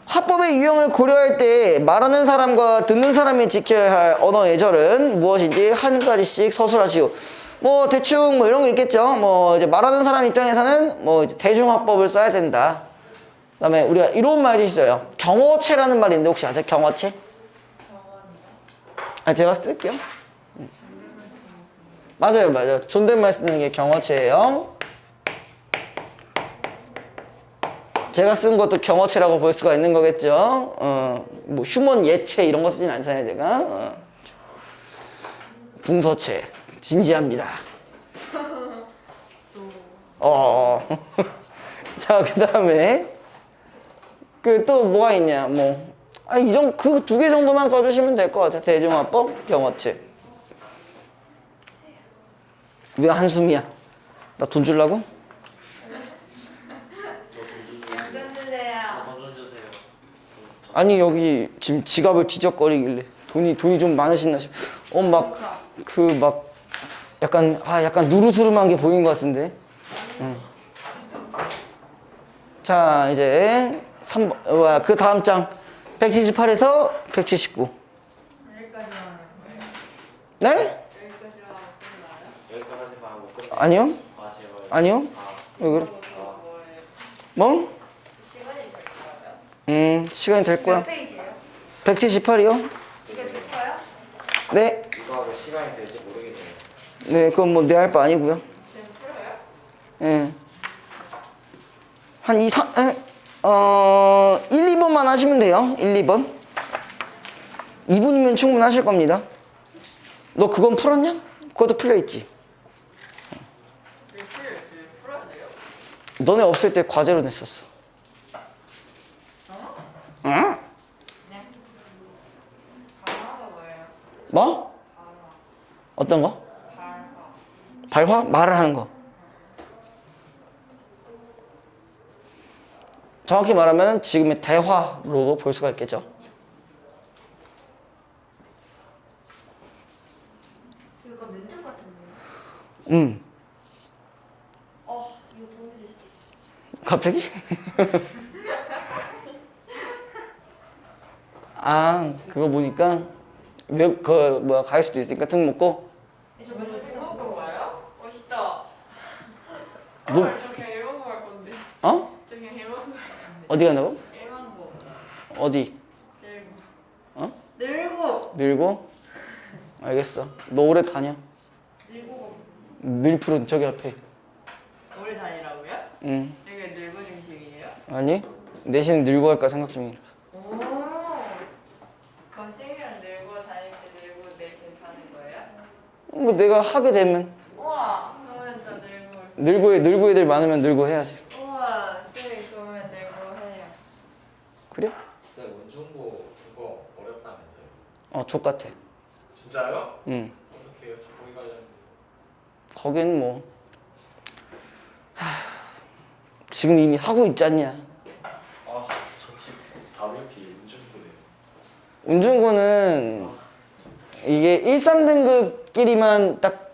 화법의 유형을 고려할 때 말하는 사람과 듣는 사람이 지켜야 할 언어 예절은 무엇인지 한 가지씩 서술하시오. 뭐 대충 뭐 이런 거 있겠죠. 뭐 이제 말하는 사람 입장에서는 뭐 이제 대중화법을 써야 된다. 그다음에 우리가 이런 말이 있어요. 경어체라는 말이 있는데 혹시 아세요? 경어체? 제가 쓸게요. 맞아요, 맞아요. 존댓말 쓰는 게 경어체예요. 제가 쓴 것도 경어체라고 볼 수가 있는 거겠죠. 뭐 휴먼 예체 이런 거 쓰진 않잖아요, 제가. 궁서체 진지합니다. 자, 그다음에 그 또 뭐가 있냐? 뭐 그 두 개 정도만 써주시면 될 것 같아. 대중화법, 경어체. 왜 한숨이야? 나 돈 줄라고? 연금 주세요. 돈좀 주세요. 아니 여기 지금 지갑을 뒤적거리길래 돈이 좀 많으시나 싶. 막 약간 누르스름한 게 보인 것 같은데. 자 이제 3번 그 다음 장 178에서 179. 여기까지만 하는 거예요? 네? 여기까지만 끝나요? 여기까지만 하고 끝. 아니요. 아 제발. 아니요. 아, 왜 그래? 그거 뭐예요? 뭐? 시간이 될 거예요? 시간이 될 몇 거야. 페이지예요? 178이요? 이거 제 거요? 네. 이거 하고 시간이 될지 모르겠네요. 네, 그건 뭐 내 할 바 아니고요. 지금 풀어요? 예. 한 1, 2번만 하시면 돼요. 1, 2번. 2분이면 충분하실 겁니다. 너 그건 풀었냐? 그것도 풀려있지. 일주일 풀어야 돼요? 너네 없을 때 과제로 냈었어. 응? 네. 발화가 뭐예요? 뭐? 발화. 어떤 거? 발화. 발화? 말을 하는 거. 정확히 말하면 지금의 대화로 볼 수가 있겠죠. 이거 면접 같은데. 이거 도움이 될 수도 있어. 갑자기? 그거 보니까 갈 수도 있으니까 특목고. 저 면접 일본 거 봐요? 멋있다. 뭐? 저 그냥 일본 거갈 건데. 어? 저 그냥 일본 거갈 건데. 어디 간다고? 일본 거. 어디? 늘고. 어? 늘고. 늘고? 알겠어. 너 오래 다녀. 일곱 늘푸른 저기 앞에. 오래 다니라고요? 응. 여기 늘고 중심이에요? 아니? 내신은 늘고 할까 생각 중이라서. 오. 그럼 생일은 늘고 다닐 때 늘고 내신 타는 거예요? 뭐 내가 하게 되면 우와. 그러면 저 늘고. 늘고 애들 많으면 늘고 해야지. 우와. 생일 좋으면 늘고 해요. 그래? 쌤 운중고 그거 어렵다면서요? 족같아. 진짜요? 응. 어떻게 해요? 거기 가려면 거기는 뭐 지금 이미 하고 있지 않냐. 저집 WP 운중고네요. 운중고는 이게 1, 3등급끼리만 딱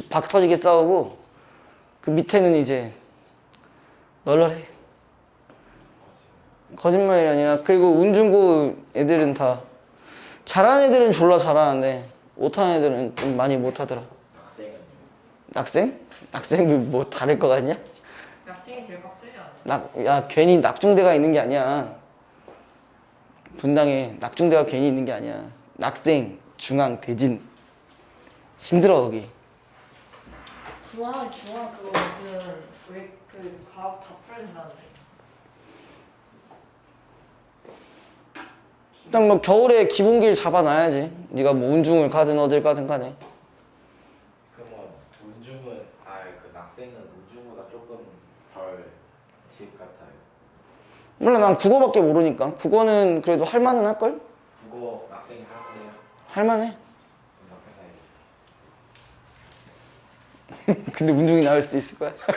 박 터지게 싸우고 그 밑에는 이제 널널해. 거짓말이 아니라. 그리고 운중고 애들은 다 잘하는 애들은 졸라 잘하는데 못하는 애들은 좀 많이 못하더라. 학생은 낙생? 낙생도 뭐 다를 것 같냐? 약쟁이 제일 빡세지 않아요? 야 괜히 낙중대가 있는 게 아니야. 분당에 낙중대가 괜히 있는 게 아니야. 낙생, 중앙, 대진 힘들어 거기. 중앙 그거 무슨 왜 그 과학 다 풀어야 된다는데. 일단 뭐 겨울에 기본기를 잡아놔야지. 네가 뭐 운중을 가든 어딜 가든 간에. 그러면 운중은 그 낙생은 운중보다 조금 덜집 같아요. 몰라 난 국어밖에 모르니까. 국어는 그래도 할만은 할걸? 국어 낙생이 할만해요. 할만해. 낙생 가요. 근데 운중이 나올 수도 있을 거야. 근데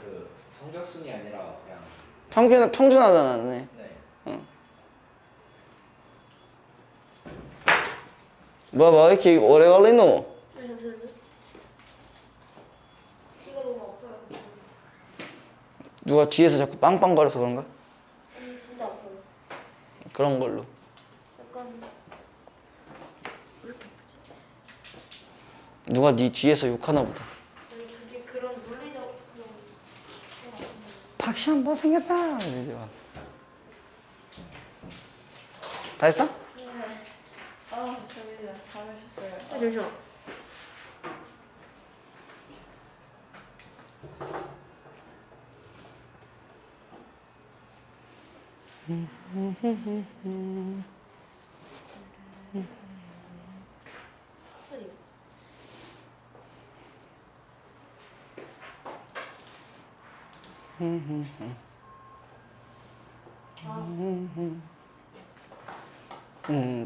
그 성적순이 아니라 그냥 평준하잖아 너네. 네. 뭐 이렇게 오래 걸리노? 잠시만요. 이거 너무 아파요. 누가 뒤에서 자꾸 빵빵거려서 그런가? 진짜 아파요. 그런 걸로. 약간 왜 이렇게 아프지? 누가 네 뒤에서 욕하나 보다. 아니 그게 그런 물리적 그런 박시 한 번 생겼다. 이러지 마. 다 했어? 아 재밌다. 잘하셨어요. 잠시만.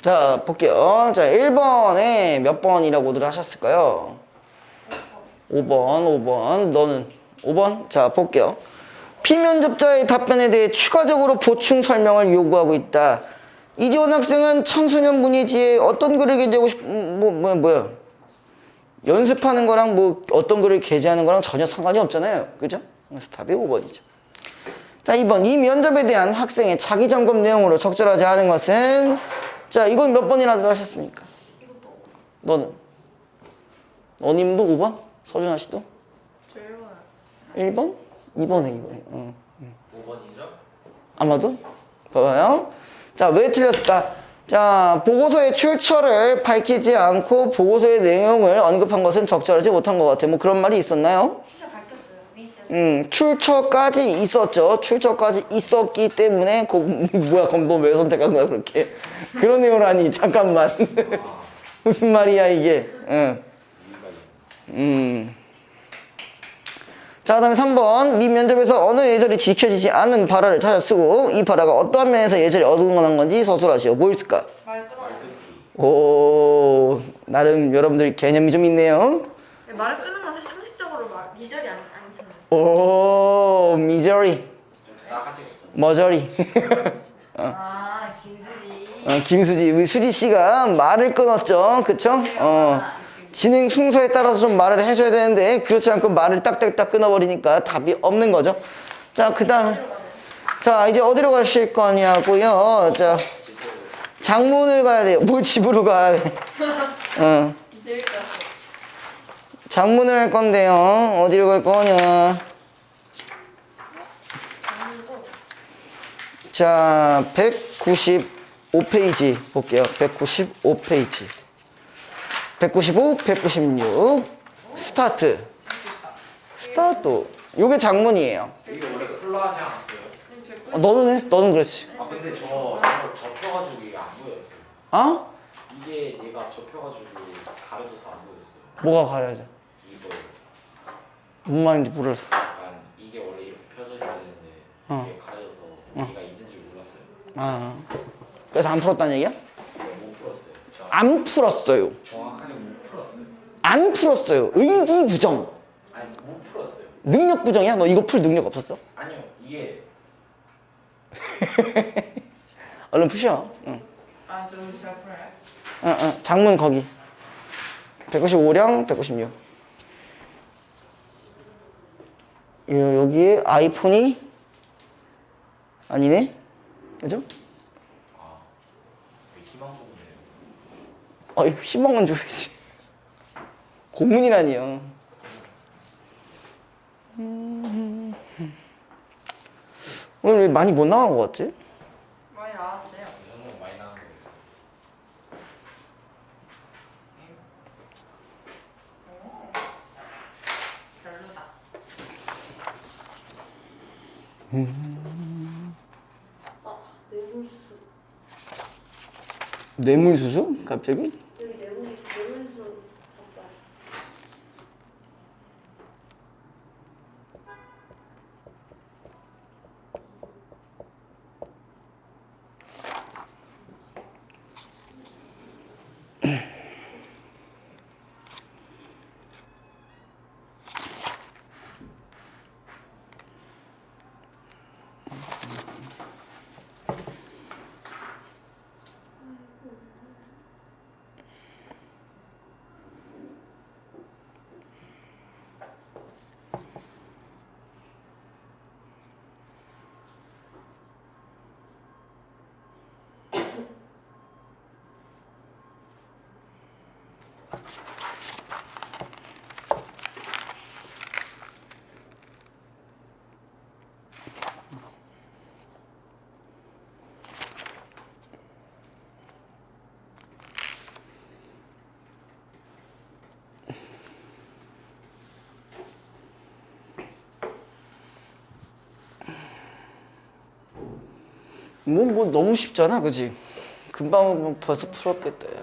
자, 볼게요. 자, 1번에 몇 번이라고들 하셨을까요? 5번. 너는 5번? 자, 볼게요. 피면접자의 답변에 대해 추가적으로 보충 설명을 요구하고 있다. 이지원 학생은 청소년 문예지에 어떤 글을 게재하고 뭐야? 연습하는 거랑 뭐 어떤 글을 게재하는 거랑 전혀 상관이 없잖아요. 그죠? 그래서 답이 5번이죠. 자, 2번. 이 면접에 대한 학생의 자기 점검 내용으로 적절하지 않은 것은 자, 이건 몇 번이라도 하셨습니까? 너는? 너님도 5번? 서준아 씨도? 저 1번. 1번? 2번에 2번에. 5번이죠? 아마도? 봐봐요. 자, 왜 틀렸을까? 자, 보고서의 출처를 밝히지 않고 보고서의 내용을 언급한 것은 적절하지 못한 것 같아. 뭐 그런 말이 있었나요? 출처 밝혔어요. 위 있어요. 출처까지 있었죠. 출처까지 있었기 때문에 뭐야, 그럼 너 왜 선택한 거야 그렇게? 그런 내용이라니. 잠깐만. 무슨 말이야 이게? 응. 자, 그 다음에 3번. 이 면접에서 어느 예절이 지켜지지 않은 발화를 찾아 쓰고 이 발화가 어떠한 면에서 예절이 어긋난 건지 서술하시오. 뭐 있을까? 말 끊어. 오, 나름 여러분들 개념이 좀 있네요. 말을 끄는 건 사실 상식적으로 미절이 아니잖아요. 오, 미저리, 좀 싸가지가 있잖아. 머저리. 아, 김수지. 김수지, 우리 수지 씨가 말을 끊었죠. 그쵸? 진행 순서에 따라서 좀 말을 해줘야 되는데 그렇지 않고 말을 딱딱딱 끊어버리니까 답이 없는 거죠. 자, 그 다음에 자, 이제 어디로 가실 거냐고요. 자, 장문을 가야 돼요. 뭘 집으로 가? 재밌다. 장문을 할 건데요. 어디로 갈 거냐? 자, 195페이지 볼게요. 195페이지. 195, 196. 스타트. 요게 장문이에요. 이게 원래 쿨러하지 않았어요? 너는 그렇지. 아 근데 저 이거 접혀가지고 이게 안 보였어요. 어? 이게 얘가 접혀가지고 가려져서 안 보였어요. 뭐가 가려져? 이거 뭔 말인지 모르겠어. 약간 이게 원래 이렇게 펴져 있어야 되는데 이게 가려져서 얘가 있는 줄 몰랐어요. 아. 그래서 안 풀었다는 얘기야? 이거 못 풀었어요. 안 풀었어요. 정확하게 못 풀었어요. 안 풀었어요. 의지 부정. 아니 못 풀었어요. 능력 부정이야? 너 이거 풀 능력 없었어? 아니요 이게 얼른 푸셔. 응. 아, 저는 잘 풀어요. 장문 거기. 195령, 196. 여기에 아이폰이 아니네? 그죠? 왜 희망고문이에요? 이거 희망만 줘야지. 고문이라니요. 오늘 왜 많이 못 나간 것 같지? 많이 나왔어요. 이 정도면 많이 나온 거예요. 별로다. 뇌물수수? 갑자기? 여기 내문수 없다. 뭐 너무 쉽잖아, 그지? 금방 벌써 풀었겠다. 야.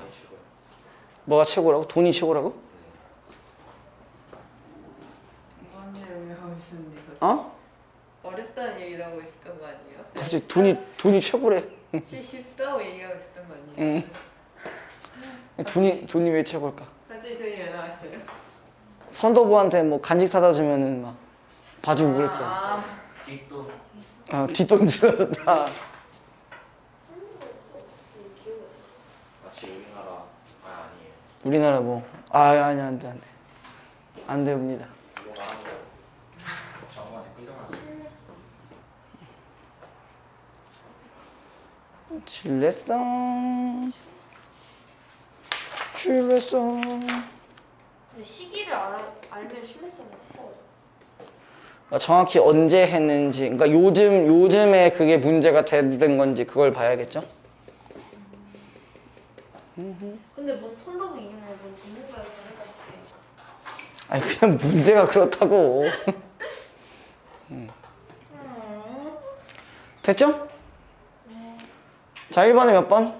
뭐가 최고라고? 돈이 최고라고? 이번 일 왜 하고 있었는데 이거 어? 어렵다는 얘기를 하고 있었던 거 아니에요? 갑자기 돈이 최고래. 쉽다고 얘기하고 있었던 거 아니에요? 돈이 왜 최고일까? 갑자기 돈이 왜 나왔어요? 선도부한테 뭐 간식 사다 주면은 막 봐주고 그랬잖아. 뒷돈 뒷돈 질러줬다. 마치 우리나라 아니에요. 우리나라 뭐? 아니 안 돼. 안 됩니다. 이거 말한 거 장관한테 끌려가서 질레성. 근데 시기를 알면 신뢰성이 커. 정확히 언제 했는지, 그러니까 요즘에 그게 문제가 된 건지 그걸 봐야겠죠? 근데 뭔 폴로그 인용을 뭔 전문가를 전해가지고. 아니 그냥 문제가 그렇다고. 됐죠? 자 1번에 몇 번? 3번.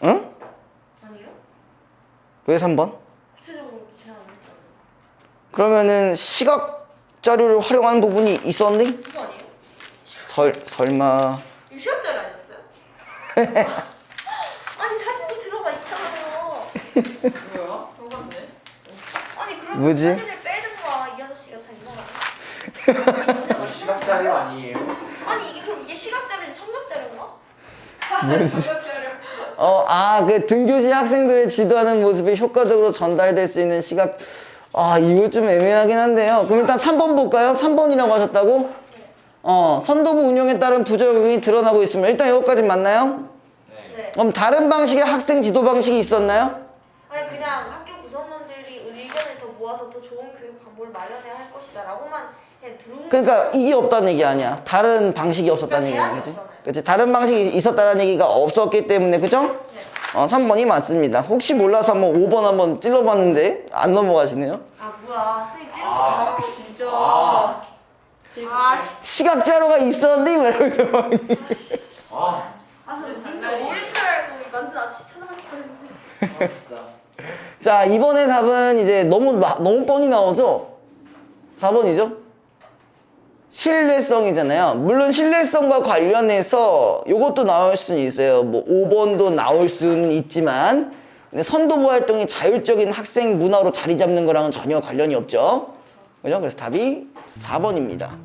응? 아니요? 왜 3번? 구체적으로 제안 안 했잖아요. 그러면은 시각 자료를 활용한 부분이 있었니? 이거 아니에요? 설마. 이거 시각자료 아니었어요? 아니 사진이 들어가 있잖아요. 뭐야? 속았네? 아니 그럼 뭐지? 사진을 빼든가 이 아저씨가 잘 이만하네. 시각자료 아니에요? 아니 이게 그럼 이게 시각자료인지 청각자료인가? 뭐지? 그 등교시 학생들의 지도하는 모습이 효과적으로 전달될 수 있는 시각. 이거 좀 애매하긴 한데요. 그럼 일단 3번 볼까요? 3번이라고 하셨다고? 선도부 운영에 따른 부작용이 드러나고 있으면 일단 이것까지 맞나요? 네. 그럼 다른 방식의 학생 지도 방식이 있었나요? 아니 그냥 학교 구성원들이 의견을 더 모아서 더 좋은 교육 방법을 마련해야 할 것이다 라고만 그냥 들은 그러니까 이게 없다는 얘기 아니야. 다른 방식이 없었다는 얘기야, 그렇지? 그렇지. 다른 방식이 있었다는 얘기가 없었기 때문에, 그죠? 3번이 맞습니다. 혹시 몰라서 한번 5번 한번 찔러봤는데 안 넘어가시네요. 아 뭐야 선생님 찌르고 진짜. 아 진짜 시각 자료가 있었니? 막 이러면서 막. 저 진짜 진짜 장난이에요. 어릴 줄 알고 만든 아저씨 찾아봤거든요. 자, 이번에 답은 이제 너무 뻔히 나오죠? 4번이죠? 신뢰성이잖아요. 물론 신뢰성과 관련해서 이것도 나올 수는 있어요. 뭐 5번도 나올 수는 있지만 근데 선도부 활동이 자율적인 학생 문화로 자리 잡는 거랑은 전혀 관련이 없죠. 그죠? 그래서 답이 4번입니다.